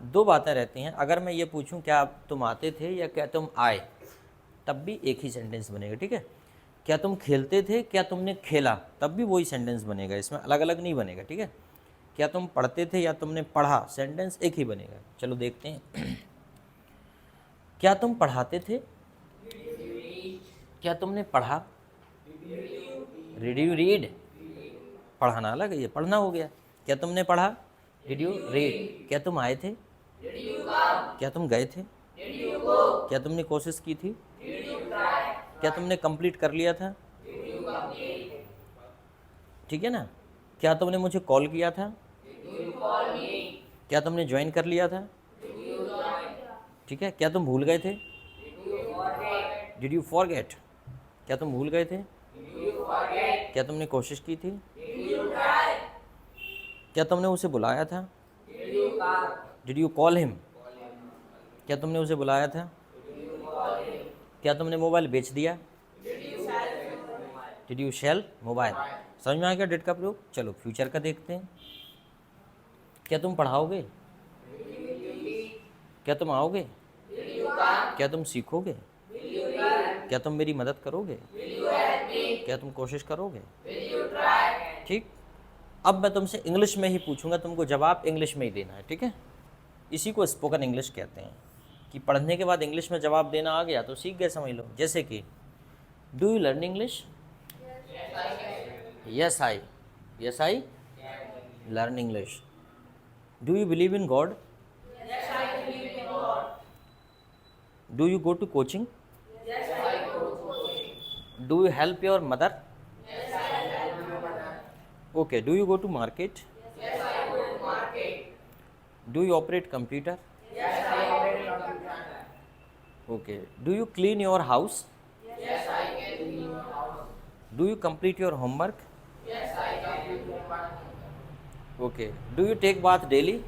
दो बातें रहती हैं। अगर मैं ये पूछूं क्या तुम आते थे या क्या तुम आए, तब भी एक ही सेंटेंस बनेगा, ठीक है। क्या तुम खेलते थे? क्या तुमने खेला? तब भी वही सेंटेंस बनेगा, इसमें अलग अलग नहीं बनेगा, ठीक है। क्या तुम पढ़ते थे या तुमने पढ़ा, सेंटेंस एक ही बनेगा। चलो देखते हैं। क्या तुम पढ़ाते थे? क्या तुमने पढ़ा? Did you read? पढ़ाना अलग है, ये पढ़ना हो गया। क्या तुमने पढ़ा? Did you read? क्या तुम आए थे? क्या तुम गए थे? क्या तुमने कोशिश की थी? क्या तुमने कंप्लीट कर लिया था? ठीक है ना। क्या तुमने मुझे कॉल किया था? क्या तुमने ज्वाइन कर लिया था? ठीक है। क्या तुम भूल गए थे? Did you forget? क्या तुम भूल गए थे? क्या तुमने कोशिश की थी? क्या तुमने उसे बुलाया था? Did you call him? क्या तुमने उसे बुलाया था? क्या तुमने मोबाइल बेच दिया? Did you sell mobile? समझ में आ गया डिड का प्रयोग। चलो फ्यूचर का देखते हैं। क्या तुम पढ़ाओगे? क्या तुम आओगे? क्या तुम सीखोगे? क्या तुम मेरी मदद करोगे? क्या तुम कोशिश करोगे? ठीक। अब मैं तुमसे इंग्लिश में ही पूछूंगा, तुमको जवाब इंग्लिश में ही देना है, ठीक है। इसी को स्पोकन इंग्लिश कहते हैं, कि पढ़ने के बाद इंग्लिश में जवाब देना आ गया तो सीख गए, समझ लो। जैसे कि do you learn English? Yes I learn English. Do you believe in God? Do you go to coaching? Do you help your mother? Okay. Do you go to market? Do you operate computer? Okay. Do you clean your house? Do you complete your homework? Okay. Do you take bath daily?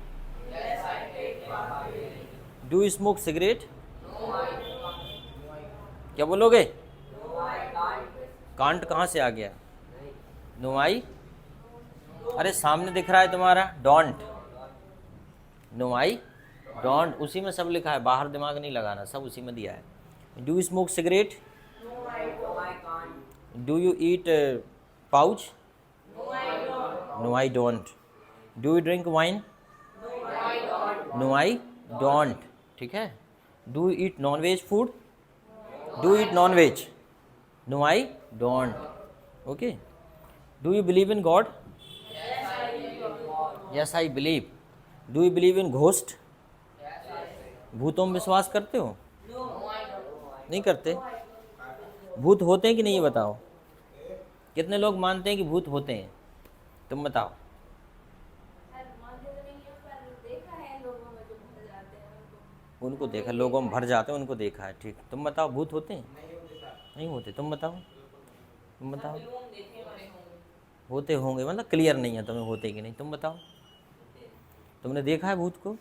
Do you smoke cigarette? क्या बोलोगे? Can't कहाँ से आ गया? No I? अरे सामने दिख रहा है तुम्हारा, डोंट। नो आई डोंट, उसी में सब लिखा है, बाहर दिमाग नहीं लगाना, सब उसी में दिया है। Do you smoke cigarette? Do you eat pouch? No I don't. Do you drink wine? No I don't. ठीक है। Do you eat non veg food? Do eat non veg? No I don't. Okay. Do you believe in God? Yes I believe. Do you believe in ghost? भूतों में विश्वास करते हो? नहीं करते। भूत होते हैं कि नहीं, ये बताओ। कितने लोग मानते हैं कि भूत होते हैं? तुम बताओ। उनको देखा, लोगों में भर जाते हैं, उनको देखा है। ठीक। तुम बताओ, भूत होते हैं? नहीं होते। तुम बताओ, तुम बताओ। होते होंगे, मतलब क्लियर नहीं है तुम्हें होते कि नहीं। तुम बताओ, तुमने देखा है भूत को?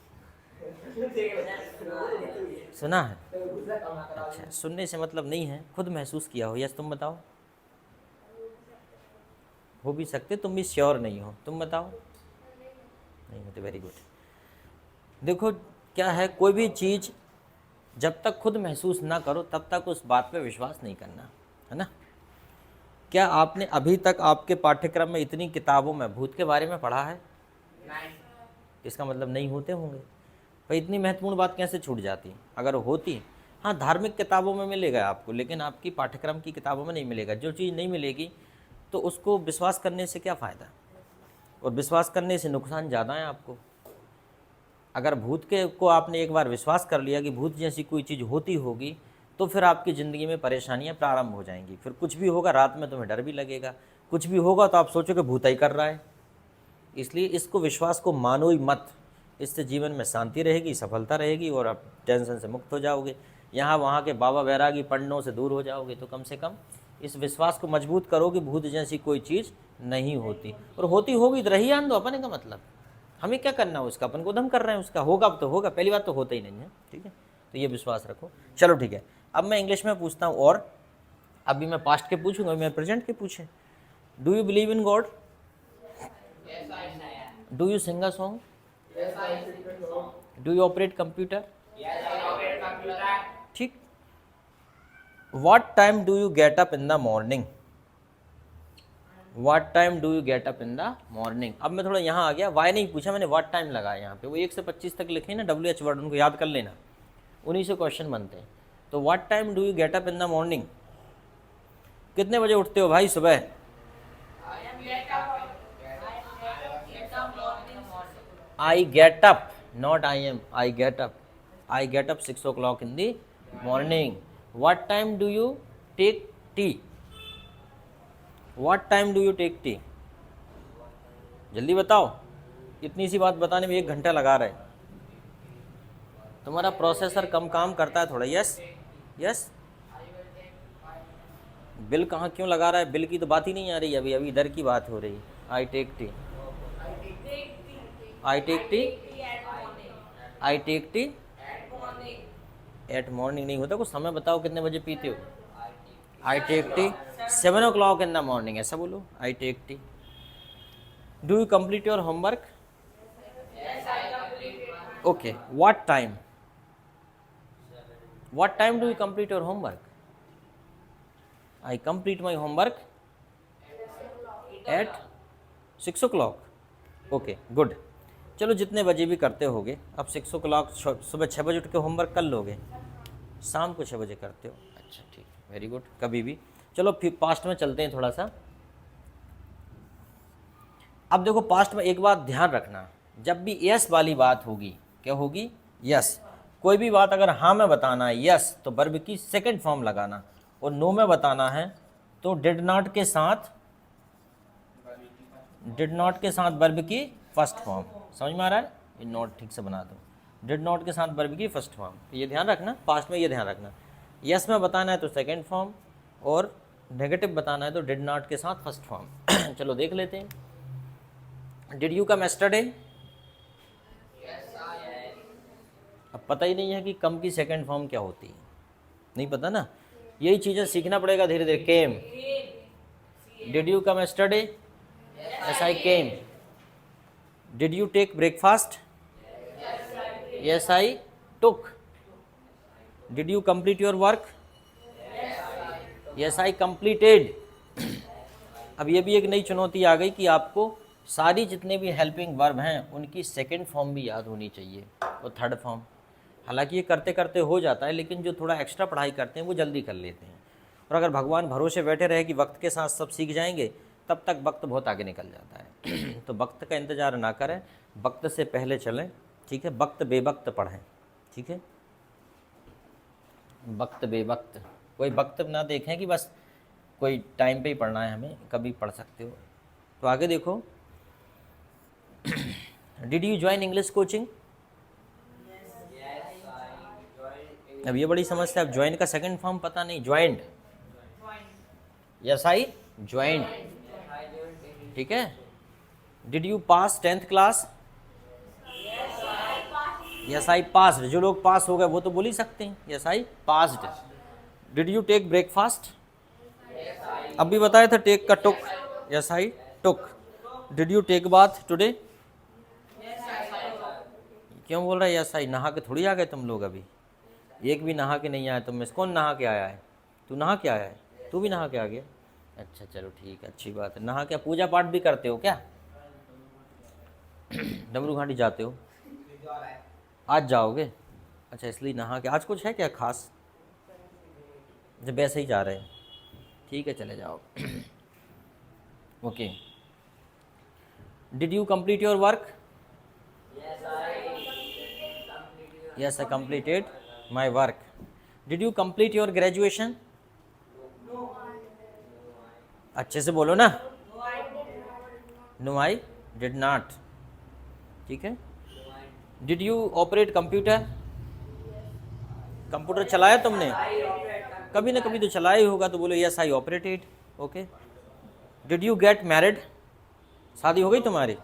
सुना है? अच्छा, सुनने से मतलब नहीं है, खुद महसूस किया हो। यस, तुम बताओ। हो भी सकते, तुम भी श्योर नहीं हो। तुम बताओ। नहीं होते। Very good. देखो क्या है, कोई भी चीज़ जब तक खुद महसूस ना करो तब तक उस बात पे विश्वास नहीं करना, है ना। क्या आपने अभी तक आपके पाठ्यक्रम में इतनी किताबों में भूत के बारे में पढ़ा है? इसका मतलब नहीं होते होंगे। भाई इतनी महत्वपूर्ण बात कैसे छूट जाती? अगर होती, हाँ धार्मिक किताबों में मिलेगा आपको, लेकिन आपकी पाठ्यक्रम की किताबों में नहीं मिलेगा। जो चीज़ नहीं मिलेगी तो उसको विश्वास करने से क्या फ़ायदा, और विश्वास करने से नुकसान ज़्यादा है आपको। अगर भूत के को आपने एक बार विश्वास कर लिया कि भूत जैसी कोई चीज़ होती होगी, तो फिर आपकी ज़िंदगी में परेशानियां प्रारंभ हो जाएंगी। फिर कुछ भी होगा, रात में तुम्हें डर भी लगेगा। कुछ भी होगा तो आप सोचोगे भूत ही कर रहा है। इसलिए इसको, विश्वास को मानो ही मत। इससे जीवन में शांति रहेगी, सफलता रहेगी, और आप टेंशन से मुक्त हो जाओगे। यहाँ वहाँ के बाबा बैरागी पंडों से दूर हो जाओगे, तो कम से कम इस विश्वास को मजबूत करो कि भूत जैसी कोई चीज़ नहीं होती, और होती होगी तो रही आन दो, अपने का मतलब हमें क्या करना है उसका, अपन को दम कर रहे हैं उसका, होगा तो होगा, पहली बात तो होता ही नहीं है, ठीक है, तो ये विश्वास रखो। चलो ठीक है, अब मैं इंग्लिश में पूछता हूँ, और अभी मैं पास्ट के पूछूंगा, मैं प्रेजेंट के पूछे। Do you believe in God? Do you sing a song? Do you operate computer? ठीक। What time do you get up in the morning? What time do you get up in the morning? अब मैं थोड़ा यहाँ आ गया, Y नहीं पूछा मैंने, what time लगाया यहाँ पे, वो 1 से 25 तक लिखे ना WH वर्ड, उनको याद कर लेना, उन्हीं से क्वेश्चन बनते हैं। तो what time do you get up in the morning? कितने बजे उठते हो भाई सुबह? I get up, not I am. I get up. I get up 6 o'clock in the morning. What time do you take tea? What time do you take tea? जल्दी बताओ, इतनी सी बात बताने में 1 घंटा लगा रहे। तुम्हारा प्रोसेसर कम काम करता है थोड़ा। Yes yes. बिल कहाँ क्यों लगा रहा है? बिल की तो बात ही नहीं आ रही अभी, अभी इधर की बात हो रही। I take tea, I take tea, I take tea at morning नहीं होता, कुछ समय बताओ कितने बजे पीते हो? I take tea 7 o'clock in the morning, ऐसा बोलो, I take tea. Do you complete your homework? Okay, what time? What time do you complete your homework? I complete my homework at 6 o'clock। Okay good. चलो जितने बजे भी करते होगे, अब 6 o'clock, सुबह 6 बजे उठ के होमवर्क कर लोगे, शाम को 6 बजे करते हो, अच्छा ठीक, वेरी गुड, कभी भी। चलो फिर पास्ट में चलते हैं थोड़ा सा। अब देखो पास्ट में एक बात ध्यान रखना, जब भी यस वाली बात होगी, क्या होगी? यस। कोई भी बात अगर हाँ में बताना है यस, तो वर्ब की सेकंड फॉर्म लगाना, और नो में बताना है तो डिड नॉट के साथ, डिड नॉट के साथ वर्ब की फर्स्ट फॉर्म। समझ में आ रहा है? ये नोट ठीक से बना दो, डिड नॉट के साथ वर्ब की फर्स्ट फॉर्म, ये ध्यान रखना, पास्ट में ये ध्यान रखना। यस में बताना है तो सेकंड फॉर्म, और नेगेटिव बताना है तो डिड नॉट के साथ फर्स्ट फॉर्म। चलो देख लेते हैं। Did you come yesterday? अब पता ही नहीं है कि कम की सेकंड फॉर्म क्या होती है, नहीं पता ना, यही चीज़ें सीखना पड़ेगा धीरे धीरे। Came, did you come yesterday? Yes I came. Did you take breakfast? Yes I took. Did you complete your work? Yes I completed. अब ये भी एक नई चुनौती आ गई कि आपको सारी जितने भी हेल्पिंग वर्ब हैं उनकी सेकंड फॉर्म भी याद होनी चाहिए, और थर्ड फॉर्म। हालांकि ये करते करते हो जाता है, लेकिन जो थोड़ा एक्स्ट्रा पढ़ाई करते हैं वो जल्दी कर लेते हैं। और अगर भगवान भरोसे बैठे रहे कि वक्त के साथ सब सीख जाएंगे, तब तक वक्त बहुत आगे निकल जाता है। तो वक्त का इंतज़ार ना करें, वक्त से पहले चलें, ठीक है। वक्त बेवक्त पढ़ें, ठीक है, वक्त बेवक्त, कोई वक्त ना देखें कि बस कोई टाइम पे ही पढ़ना है हमें, कभी पढ़ सकते हो। तो आगे देखो, did you join English coaching? अब ये बड़ी समस्या, अब ज्वाइन का सेकंड फॉर्म पता नहीं, ज्वाइंड, यस आई ज्वाइंड, ठीक है। Did you pass 10th class? Yes I passed. जो लोग पास हो गए वो तो बोल ही सकते हैं, yes I passed. Did you take breakfast? अब भी बताया था टेक का took, yes I took. Did you take bath today? क्यों बोल रहा है यस आई? नहा के थोड़ी आ गए तुम लोग, अभी एक भी नहा के नहीं आया तुम में से। कौन नहा के आया है? तू नहा के आया है? तू भी नहा के आ गया? अच्छा चलो ठीक है, अच्छी बात है। नहा के पूजा पाठ भी करते हो क्या? डमरू घाटी जाते हो? आज जाओगे? अच्छा, इसलिए नहा के। आज कुछ है क्या खास? जब वैसे ही जा रहे हैं, ठीक है चले जाओ। Okay. Did you complete your work? Yes I completed my work. Did you complete your graduation? अच्छे से बोलो ना। नो आई डिड नॉट, ठीक है। Did you operate computer? Computer चलाया तुमने? कभी ना कभी तो चलाया ही होगा, तो बोलो yes I operated. Okay. Did you get married? शादी हो गई तुम्हारी?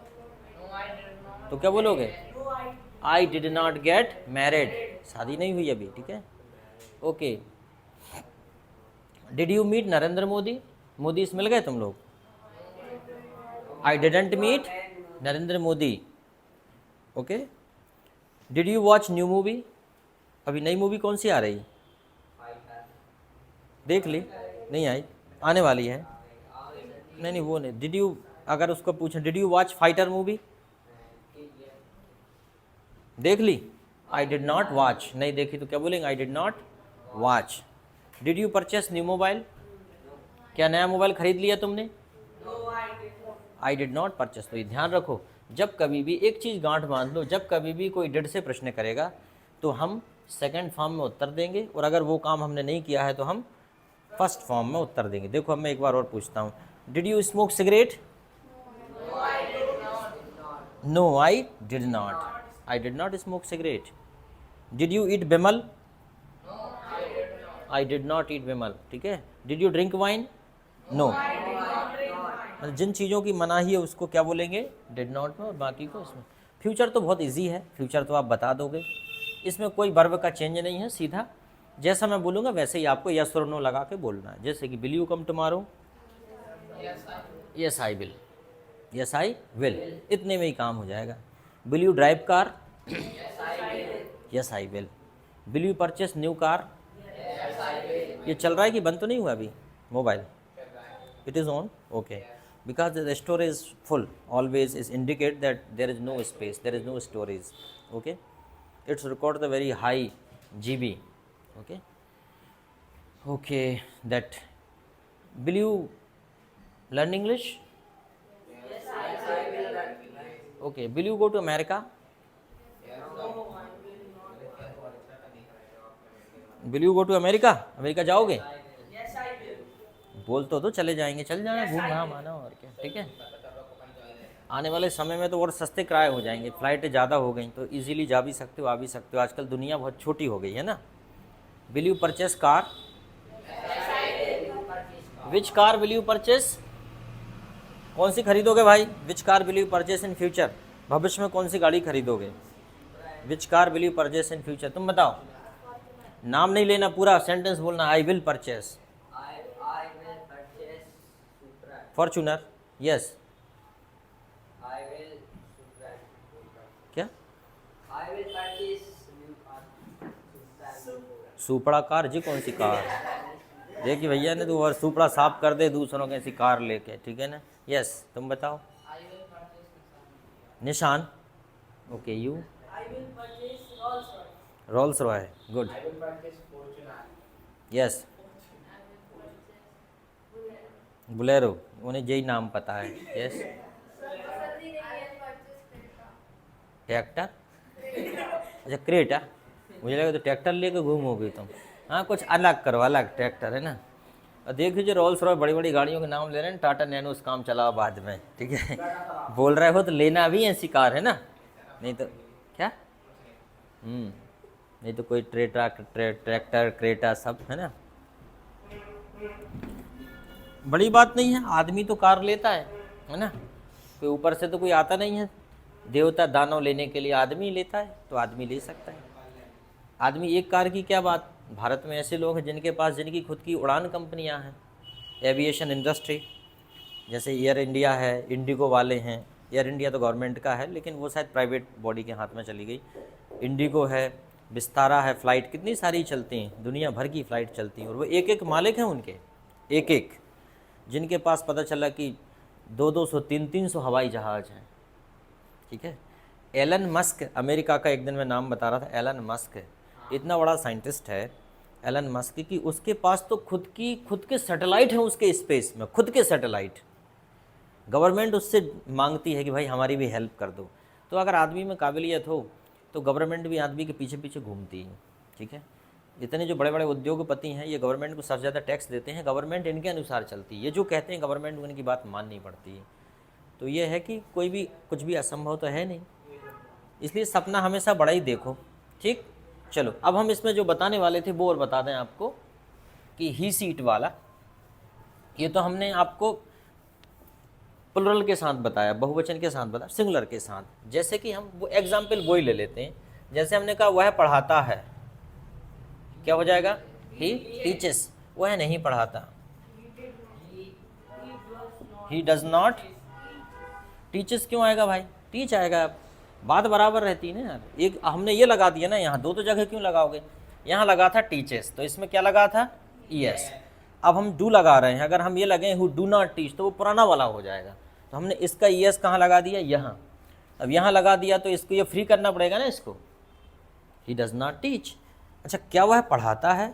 तो क्या बोलोगे? I did not get married, शादी नहीं हुई अभी, ठीक है। Okay. Did you meet Narendra Modi? Modi से मिल गए तुम लोग? I didn't meet Narendra Modi. Okay. Did you watch new movie? अभी नई मूवी कौन सी आ रही? देख ली? नहीं आई, आने वाली है। नहीं नहीं वो नहीं। डिड यू, अगर उसको पूछें did you watch fighter movie? देख ली? आई डिड नॉट वॉच, नहीं देखी तो क्या बोलेंगे? आई did not watch. Did you purchase new mobile? क्या नया मोबाइल खरीद लिया तुमने? आई डिड नॉट परचेस। तो ये ध्यान रखो, जब कभी भी एक चीज़ गांठ बांध लो, जब कभी भी कोई डिड से प्रश्न करेगा तो हम सेकंड फॉर्म में उत्तर देंगे, और अगर वो काम हमने नहीं किया है तो हम फर्स्ट फॉर्म में उत्तर देंगे। देखो अब मैं एक बार और पूछता हूँ, did you smoke cigarette? No I did not, I did not smoke cigarette. Did you eat बिमल? आई डिड नॉट ईट बिमल, ठीक है। Did you drink wine? No. जिन चीज़ों की मनाही है उसको क्या बोलेंगे? डिड नॉट में, और बाकी को इसमें। फ्यूचर तो बहुत इजी है, फ्यूचर तो आप बता दोगे, इसमें कोई वर्ब का चेंज नहीं है, सीधा जैसा मैं बोलूँगा वैसे ही आपको यस और नो लगा के बोलना है। जैसे कि will you come tomorrow? Yes I will, yes I will, इतने में ही काम हो जाएगा। Will you drive car? Yes I will. Will you purchase new car? ये चल रहा है कि बंद तो नहीं हुआ अभी mobile? It is on, okay. Because the storage is full, always is indicate that there is no space, there is no storage, okay. It's record the very high GB, okay. Okay, that will you learn English? Yes, I will learn English. Okay, will you go to America? Will you go to America? America जाओगे? बोल तो चले जाएंगे, चल जाना, घूम घाम आना, और क्या, ठीक है। आने वाले समय में तो और सस्ते किराए हो जाएंगे, फ़्लाइटें ज़्यादा हो गई तो इजीली जा भी सकते हो, आ भी सकते हो, आजकल दुनिया बहुत छोटी हो गई है ना। Will you purchase car? Which car will you purchase? कौन सी खरीदोगे भाई? Which car will you purchase in future? भविष्य में कौन सी गाड़ी खरीदोगे? Which car will you purchase in future? तुम बताओ, नाम नहीं लेना, पूरा सेंटेंस बोलना। I will purchase Fortuner, yes. क्या? सुपड़ा कार जी? कौन सी कार? देखिए भैया ने तो और सुपड़ा साफ कर दे दूसरों के ऐसी कार लेके, ठीक है ना। यस, तुम बताओ। Nissan, okay. You? Rolls Royce, good. Yes, Bolero, उन्हें यही नाम पता है, यस। ट्रैक्टर, अच्छा क्रेटा, मुझे लगा तो ट्रैक्टर लेके घूमोगे तुम। हाँ कुछ अलग करो, अलग ट्रैक्टर है ना। और देख लीजिए रोल्स रॉय बड़ी बड़ी गाड़ियों के नाम ले रहे हैं, टाटा नैनो उस काम चला बाद में, ठीक है। बोल रहे हो तो लेना भी ऐसी कार है ना, नहीं तो क्या। नहीं तो कोई ट्रैक्टर क्रेटा सब है ना, बड़ी बात नहीं है। आदमी तो कार लेता है ना, कोई ऊपर से तो कोई आता नहीं है, देवता दानव लेने के लिए आदमी लेता है, तो आदमी ले सकता है। आदमी एक कार की क्या बात, भारत में ऐसे लोग हैं जिनके पास जिनकी खुद की उड़ान कंपनियां हैं, एविएशन इंडस्ट्री, जैसे एयर इंडिया है, इंडिगो वाले हैं। एयर इंडिया तो गवर्नमेंट का है लेकिन वो शायद प्राइवेट बॉडी के हाथ में चली गई। इंडिगो है, विस्तारा है, फ़्लाइट कितनी सारी चलती हैं, दुनिया भर की फ़्लाइट चलती हैं, और वो एक एक मालिक हैं उनके, एक एक, जिनके पास पता चला कि 200 300 हवाई जहाज़ हैं, ठीक है। एलन मस्क, अमेरिका का, एक दिन मैं नाम बता रहा था, एलन मस्क इतना बड़ा साइंटिस्ट है एलन मस्क कि उसके पास तो खुद के सैटेलाइट हैं उसके स्पेस में, खुद के सैटेलाइट। गवर्नमेंट उससे मांगती है कि भाई हमारी भी हेल्प कर दो। तो अगर आदमी में काबिलियत हो तो गवर्नमेंट भी आदमी के पीछे पीछे घूमती है, ठीक है। इतने जो बड़े बड़े उद्योगपति हैं ये गवर्नमेंट को सबसे ज़्यादा टैक्स देते हैं, गवर्नमेंट इनके अनुसार चलती है, ये जो कहते हैं गवर्नमेंट उनकी बात माननी पड़ती है। तो ये है कि कुछ भी असंभव तो है नहीं, इसलिए सपना हमेशा बड़ा ही देखो, ठीक। चलो अब हम इसमें जो बताने वाले थे वो और बता दें आपको कि ही सीट वाला, ये तो हमने आपको प्लुरल के साथ बताया, बहुवचन के साथ बताया, सिंगुलर के साथ। जैसे कि हम वो एग्जाम्पल वही ले लेते हैं, जैसे हमने कहा वह पढ़ाता है, क्या हो जाएगा? He teaches. वह नहीं पढ़ाता, ही डज नॉट टीचेस। क्यों आएगा भाई? टीच आएगा। बात बराबर रहती है ना यार। एक हमने ये लगा दिया ना, यहाँ दो तो जगह क्यों लगाओगे? यहाँ लगा था टीचेस, तो इसमें क्या लगा था? ईएस। अब हम डू लगा रहे हैं, अगर हम ये लगे हु डू नॉट टीच तो वो पुराना वाला हो जाएगा। तो हमने इसका ईएस कहाँ लगा दिया? यहाँ। अब यहाँ लगा दिया तो इसको ये फ्री करना पड़ेगा ना इसको। He does not teach. अच्छा, क्या वह पढ़ाता है?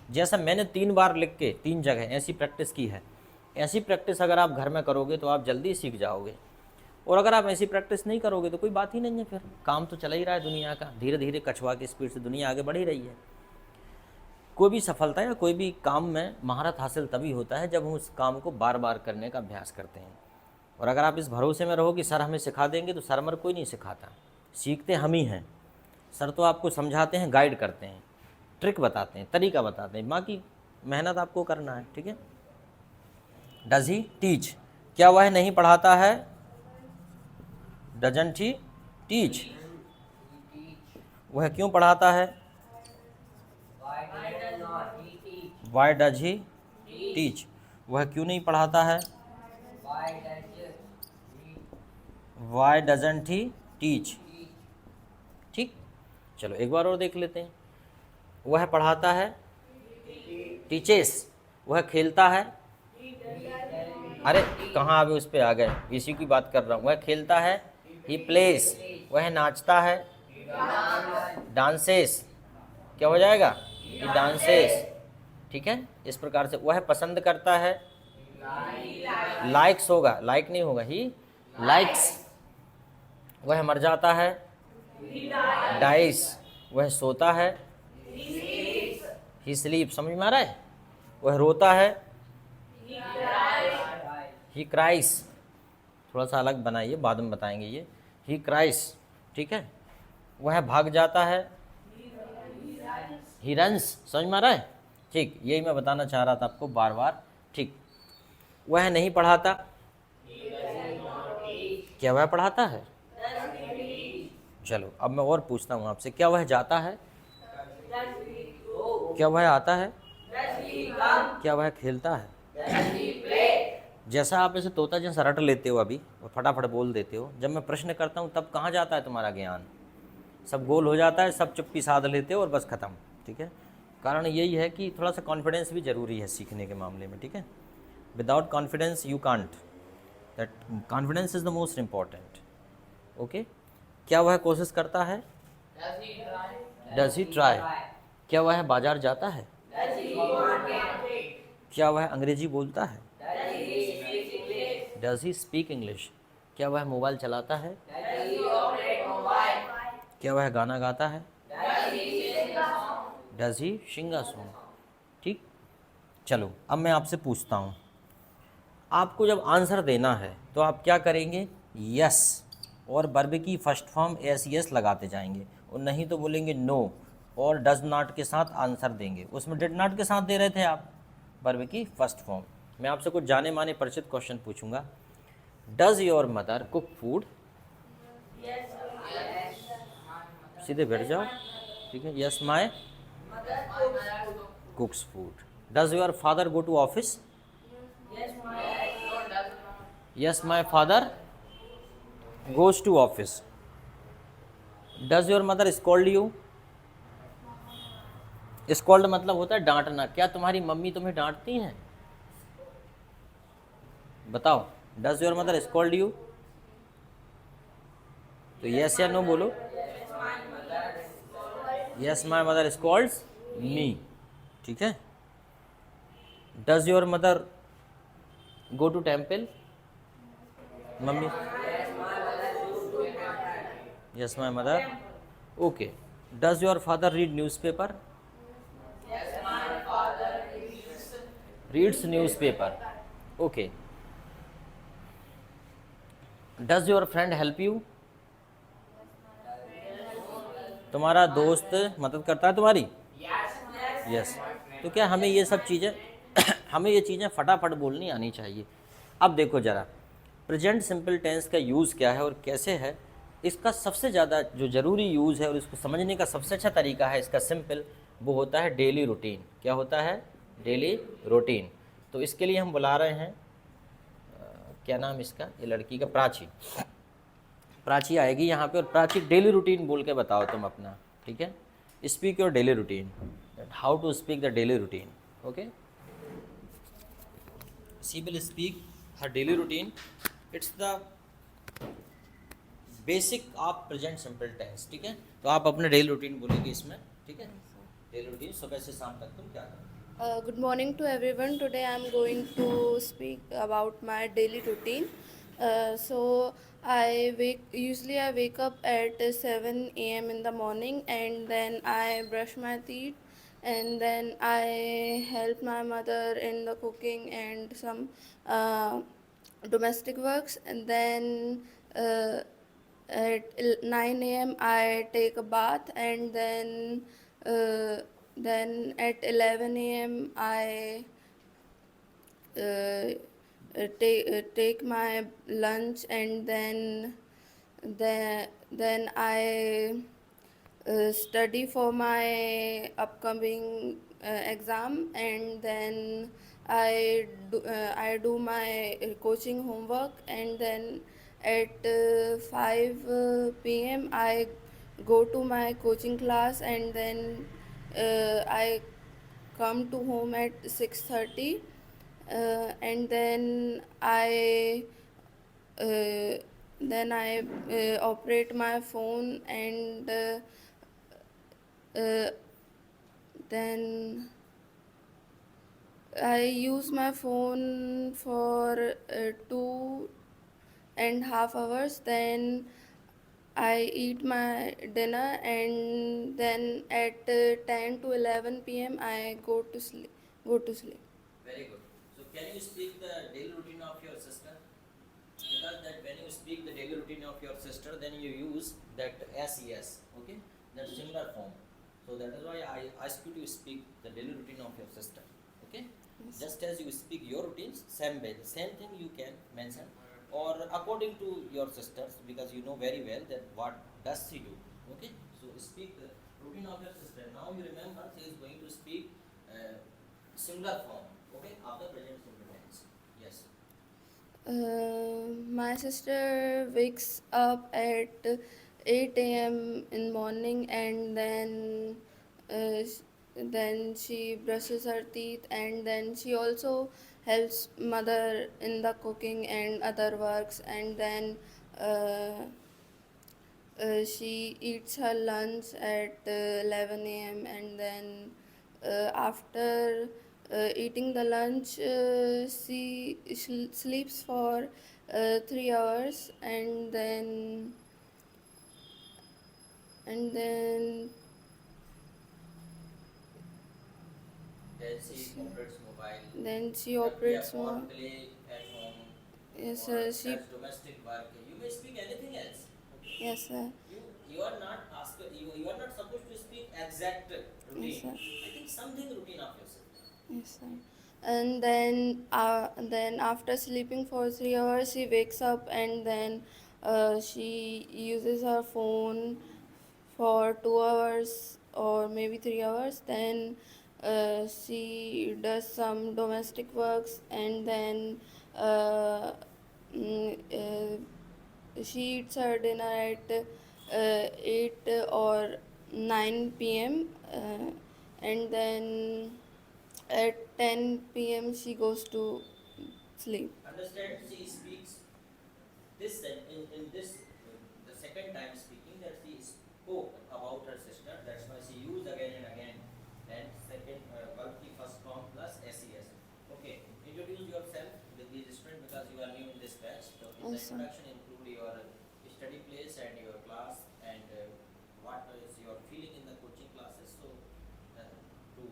जैसा मैंने 3 बार लिख के 3 जगह ऐसी प्रैक्टिस की है, ऐसी प्रैक्टिस अगर आप घर में करोगे तो आप जल्दी सीख जाओगे। और अगर आप ऐसी प्रैक्टिस नहीं करोगे तो कोई बात ही नहीं है, फिर काम तो चला ही रहा है दुनिया का, धीरे धीरे कछुआ की स्पीड से दुनिया आगे बढ़ ही रही है। कोई भी सफलता या कोई भी काम में महारत हासिल तभी होता है जब हम उस काम को बार बार करने का अभ्यास करते हैं। और अगर आप इस भरोसे में रहो कि सर हमें सिखा देंगे, तो सर मर कोई नहीं सिखाता, सीखते हम ही हैं। सर तो आपको समझाते हैं, गाइड करते हैं, ट्रिक बताते हैं, तरीका बताते हैं, बाकी मेहनत आपको करना है। ठीक है। Does he teach? क्या वह नहीं पढ़ाता है? Doesn't he teach? वह क्यों पढ़ाता है? Why does he teach? वह क्यों नहीं पढ़ाता है? Why doesn't he teach? ठीक, चलो एक बार और देख लेते हैं। वह पढ़ाता है, टीचेस। वह खेलता है, अरे कहाँ अभी उस पर आ गए, इसी की बात कर रहा हूँ। वह खेलता है, ही प्लेस। वह नाचता है, डांसेस। क्या हो जाएगा? ही डांसेस। ठीक है। इस प्रकार से वह पसंद करता है, लाइक्स होगा, लाइक नहीं होगा, ही लाइक्स। वह मर जाता है, डाइस। वह सोता है, ही स्लीप। समझ में आ रहा है? वह रोता है, ही क्राइस। थोड़ा सा अलग बनाइए, बाद में बताएंगे ये। ही क्राइस। ठीक है। वह भाग जाता है, ही रन्स। समझ में आ रहा है? ठीक, यही मैं बताना चाह रहा था आपको बार बार। ठीक। वह नहीं पढ़ाता, क्या वह पढ़ाता है? चलो अब मैं और पूछता हूँ आपसे, क्या वह जाता है? क्या वह आता है? क्या वह खेलता है? जैसा आप ऐसे तोता जैसा रट लेते हो अभी और फटाफट बोल देते हो, जब मैं प्रश्न करता हूँ तब कहाँ जाता है तुम्हारा ज्ञान? सब गोल हो जाता है, सब चुप्पी साध लेते हो और बस खत्म। ठीक है। कारण यही है कि थोड़ा सा कॉन्फिडेंस भी ज़रूरी है सीखने के मामले में। ठीक है। Without confidence you can't, that confidence is the most important. Okay. क्या वह कोशिश करता है? Does he try? क्या वह बाजार जाता है? क्या वह अंग्रेजी बोलता है? Does he speak English? क्या वह मोबाइल चलाता है? क्या वह गाना गाता है? Does he sing a song? ठीक। चलो अब मैं आपसे पूछता हूँ, आपको जब आंसर देना है तो आप क्या करेंगे? यस और वर्ब की फर्स्ट फॉर्म एस यस लगाते जाएंगे, और नहीं तो बोलेंगे नो और डज नॉट के साथ आंसर देंगे। उसमें डिड नॉट के साथ दे रहे थे आप वर्ब की फर्स्ट फॉर्म। मैं आपसे कुछ जाने माने परिचित क्वेश्चन पूछूंगा। Does your mother cook food? सीधे बैठ जाओ। ठीक है। Yes my cooks food. Does your father go to office? Yes my father goes to office. Does your mother scold you? Scold मतलब होता है डांटना। क्या तुम्हारी मम्मी तुम्हें डांटती हैं? बताओ, does your mother scold you? तो यस या नो बोलो। Yes my mother scolds me. ठीक है। Does your mother go to temple? Mummy, yes my mother. Okay. Does your father read newspaper? Reads newspaper. Okay. Does your friend help you? तुम्हारा दोस्त मदद करता है तुम्हारी? यस। तो क्या हमें ये सब चीज़ें हमें ये चीज़ें फटाफट बोलनी आनी चाहिए। अब देखो ज़रा, प्रेजेंट सिंपल टेंस का यूज़ क्या है और कैसे है, इसका सबसे ज़्यादा जो ज़रूरी यूज़ है और इसको समझने का सबसे अच्छा तरीका है इसका सिंपल, वो होता है डेली रूटीन। क्या होता है? Daily routine. तो इसके लिए हम बुला रहे हैं क्या नाम इसका, ये लड़की का, प्राची। प्राची आएगी यहाँ पे और प्राची डेली रूटीन बोल के बताओ तुम अपना, ठीक है? Speak your daily routine, how to speak the daily routine. Okay, she will speak her daily routine. It's the basic of present simple tense, ठीक है? तो आप अपने डेली रूटीन बोलेंगे इसमें, ठीक है? डेली रूटीन सुबह से शाम तक तुम क्या करोगे? Good morning to everyone. Today I am going to speak about my daily routine. I wake up at 7 a.m. in the morning, and then I brush my teeth, and then I help my mother in the cooking and some domestic works, and then at 9 a.m. I take a bath, and then at 11 a.m. I take my lunch, and then I study for my upcoming exam, and then I do my coaching homework, and then at 5 p.m. I go to my coaching class, and then I come to home at 6:30, and uh, then I operate my phone, and uh, then I use my phone for 2.5 hours. Then I eat my dinner, and then at 10 to 11 p.m. I go to sleep. Very good. So can you speak the daily routine of your sister? Because that when you speak the daily routine of your sister, then you use that SES, okay? That similar form. So that is why I ask you to speak the daily routine of your sister, okay? Yes. Just as you speak your routines, same way, the same thing you can mention, or according to your sisters, because you know very well that what does she do, okay? So speak the routine of your sister. Now you remember she is going to speak similar form, okay, of the present simple tense. Yes. My sister wakes up at 8 a.m. in morning, and then she brushes her teeth, and then she also helps mother in the cooking and other works, and then uh, she eats her lunch at 11 a.m., and then after eating the lunch, she sleeps for 3 hours, and then Then she operates mobile. then she करती है operates और more. play at home Yes, or she. does domestic work. You may speak anything else. Okay. Yes, sir. You are not asked. You are not supposed to speak exact Yes, routine. sir. I think something routine of yourself. Yes, sir. And then after sleeping for 3 hours, she wakes up, and then she uses her phone for 2 hours or maybe 3 hours. Then she does some domestic works, and then uh, mm, she eats her dinner at 8 or 9 p.m. And then at 10 p.m. she goes to sleep. Understand? She speaks this in this the second time speaking that she spoke about her sister. That's why she used again and again. And second verb the first form plus SES. Okay. Introduce yourself with these students because you are new in this batch. So in the Awesome. introduction include your study place and your class and what is your feeling in the coaching classes. So to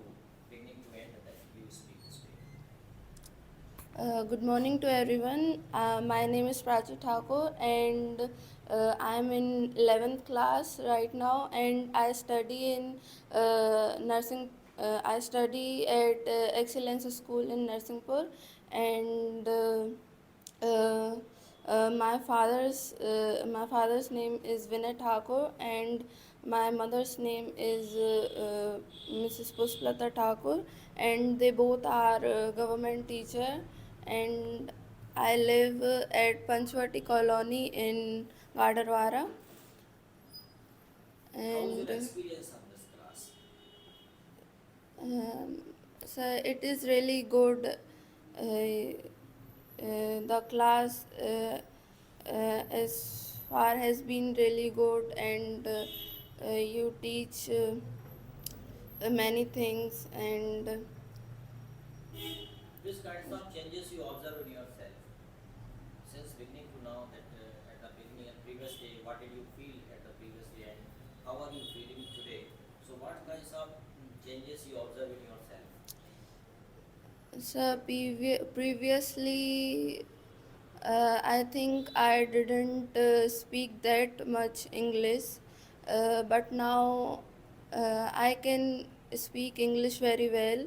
beginning to end that you speak this way. Good morning to everyone. My name is Prachi Thakur, and I'm in 11th class right now, and I study in nursing. I study at Excellence School in Narsingpur, and uh, my father's name is Vinay Thakur, and my mother's name is Mrs. Pusplata Thakur, and they both are government teacher, and I live at Panchvati Colony in Gadarwara. How is your And experience of this class? um, so it is really good. The class as far has been really good, and you teach many things, and Which kinds of changes you observe in yourself since beginning to now? That at the beginning and previous day, what did you feel at the previous day, and how are you feeling today? So, what kinds of changes you observe in yourself? so previously I think I didn't speak that much English, but now I can speak English very well,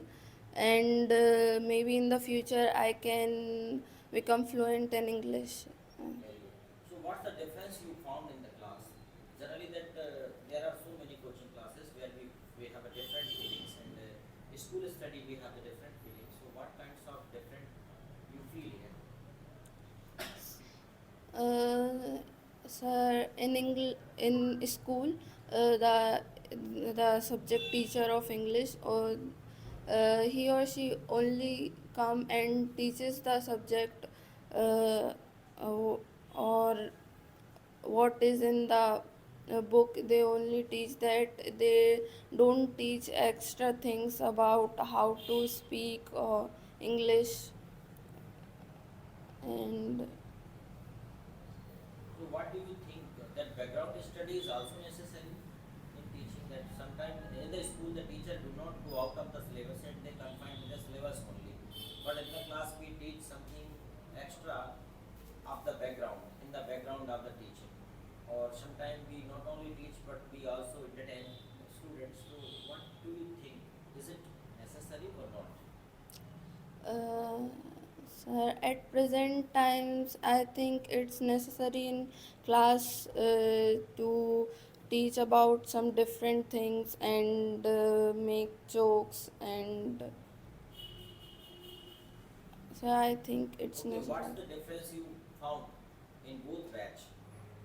and maybe in the future I can become fluent in English. Very good. So, what's the difference you found in the class? Generally, that there are so many coaching classes where we have a different feelings, and school study we have a different feelings. So, what kinds of different you feel here? Sir, in school, the subject teacher of English, or he or she only come and teaches the subject, uh, uh, or what is in the book. They only teach that. They don't teach extra things about how to speak English, and So, what do you think that background study is also necessary in teaching? That sometimes in the school the teacher do not go out of the syllabus and they confine to the syllabus only. But in the class we teach something extra of the background, in the background of the teaching. Or sometimes we not only teach but we also entertain students. So, what do you think? Is it necessary or not? Uh, sir, at present times, I think it's necessary in class to teach about some different things, and make jokes, and so I think it's Okay, what's necessary. the difference you found in both batch?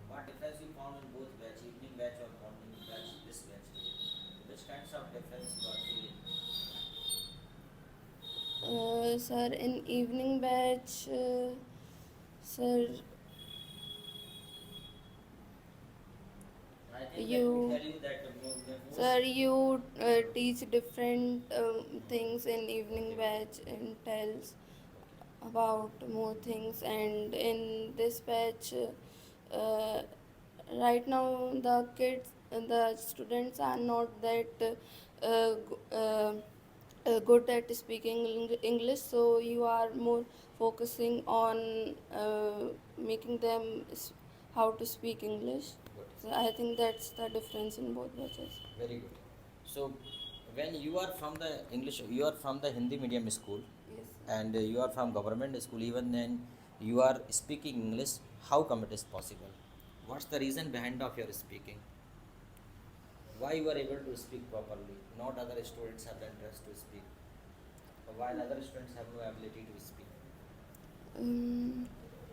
What difference you found in both batch, evening batch or morning batch, this batch today? Which kinds of difference you are feeling? Sir, in evening batch, sir, I think let me you tell you that most. Sir, you teach different things in evening Okay, batch and tells okay. about more things, and in this batch uh, right now the students are not that good at speaking English, so you are more focusing on making them how to speak English. Good. So I think that's the difference in both batches. Very good. So, when you are from the English, you are from the Hindi medium school, Yes, and you are from government school. Even then, you are speaking English. How come it is possible? What's the reason behind of your speaking? Why you are able to speak properly? Not other students have the interest to speak, while other students have no ability to speak. Um,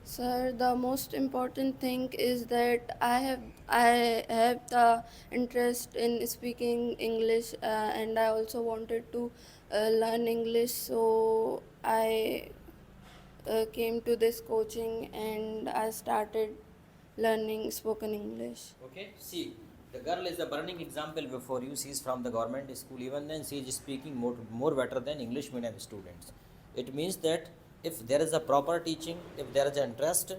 Sir, the most important thing is that I have the interest in speaking English, and I also wanted to learn English. So I came to this coaching, and I started learning spoken English. Okay, see, the girl is a burning example before you. She is from the government school. Even then, she is speaking more better than English medium students. It means that if there is a proper teaching, if there is an interest,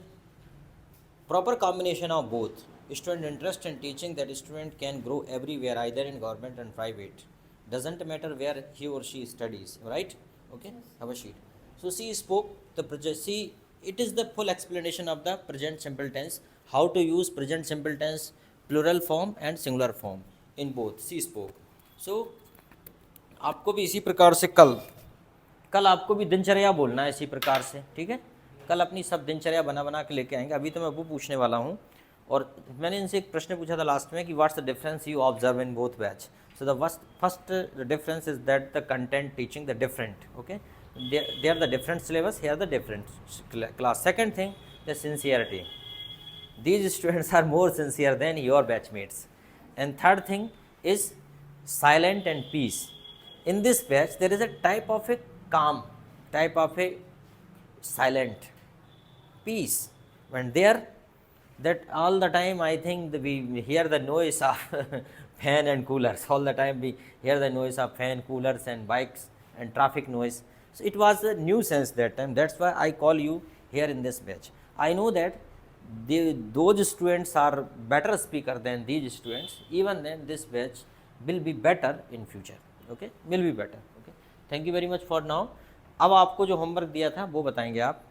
proper combination of both, student interest and teaching, that student can grow everywhere, either in government and private. Doesn't matter where he or she studies, right? Okay, Yes. have a sheet. So she spoke the present. See, it is the full explanation of the present simple tense. How to use present simple tense, plural form and singular form in both. She spoke. So आपको भी इसी प्रकार से कल आपको भी दिनचर्या बोलना है इसी प्रकार से, ठीक है। कल अपनी सब दिनचर्या बना के लेके आएंगे। अभी तो मैं वो पूछने वाला हूँ, और मैंने इनसे एक प्रश्न पूछा था लास्ट में कि what's the difference you observe in both batch. So the first difference is that the content teaching the different, okay, they are the different syllabus, here the different class. Second thing, the sincerity, these students are more sincere than your batchmates. And third thing is silent and peace. In this batch there is a type of a calm, type of a silent peace. When there, that all the time I think we hear the noise of fan and coolers. All the time we hear the noise of fan, coolers and bikes and traffic noise. So it was a nuisance that time. That's why I call you here in this batch. I know that those students are better speaker than these students. Even then this batch will be better in future, okay, will be better, okay. Thank you very much for now. अब आपको जो homework दिया था वो बताएंगे आप।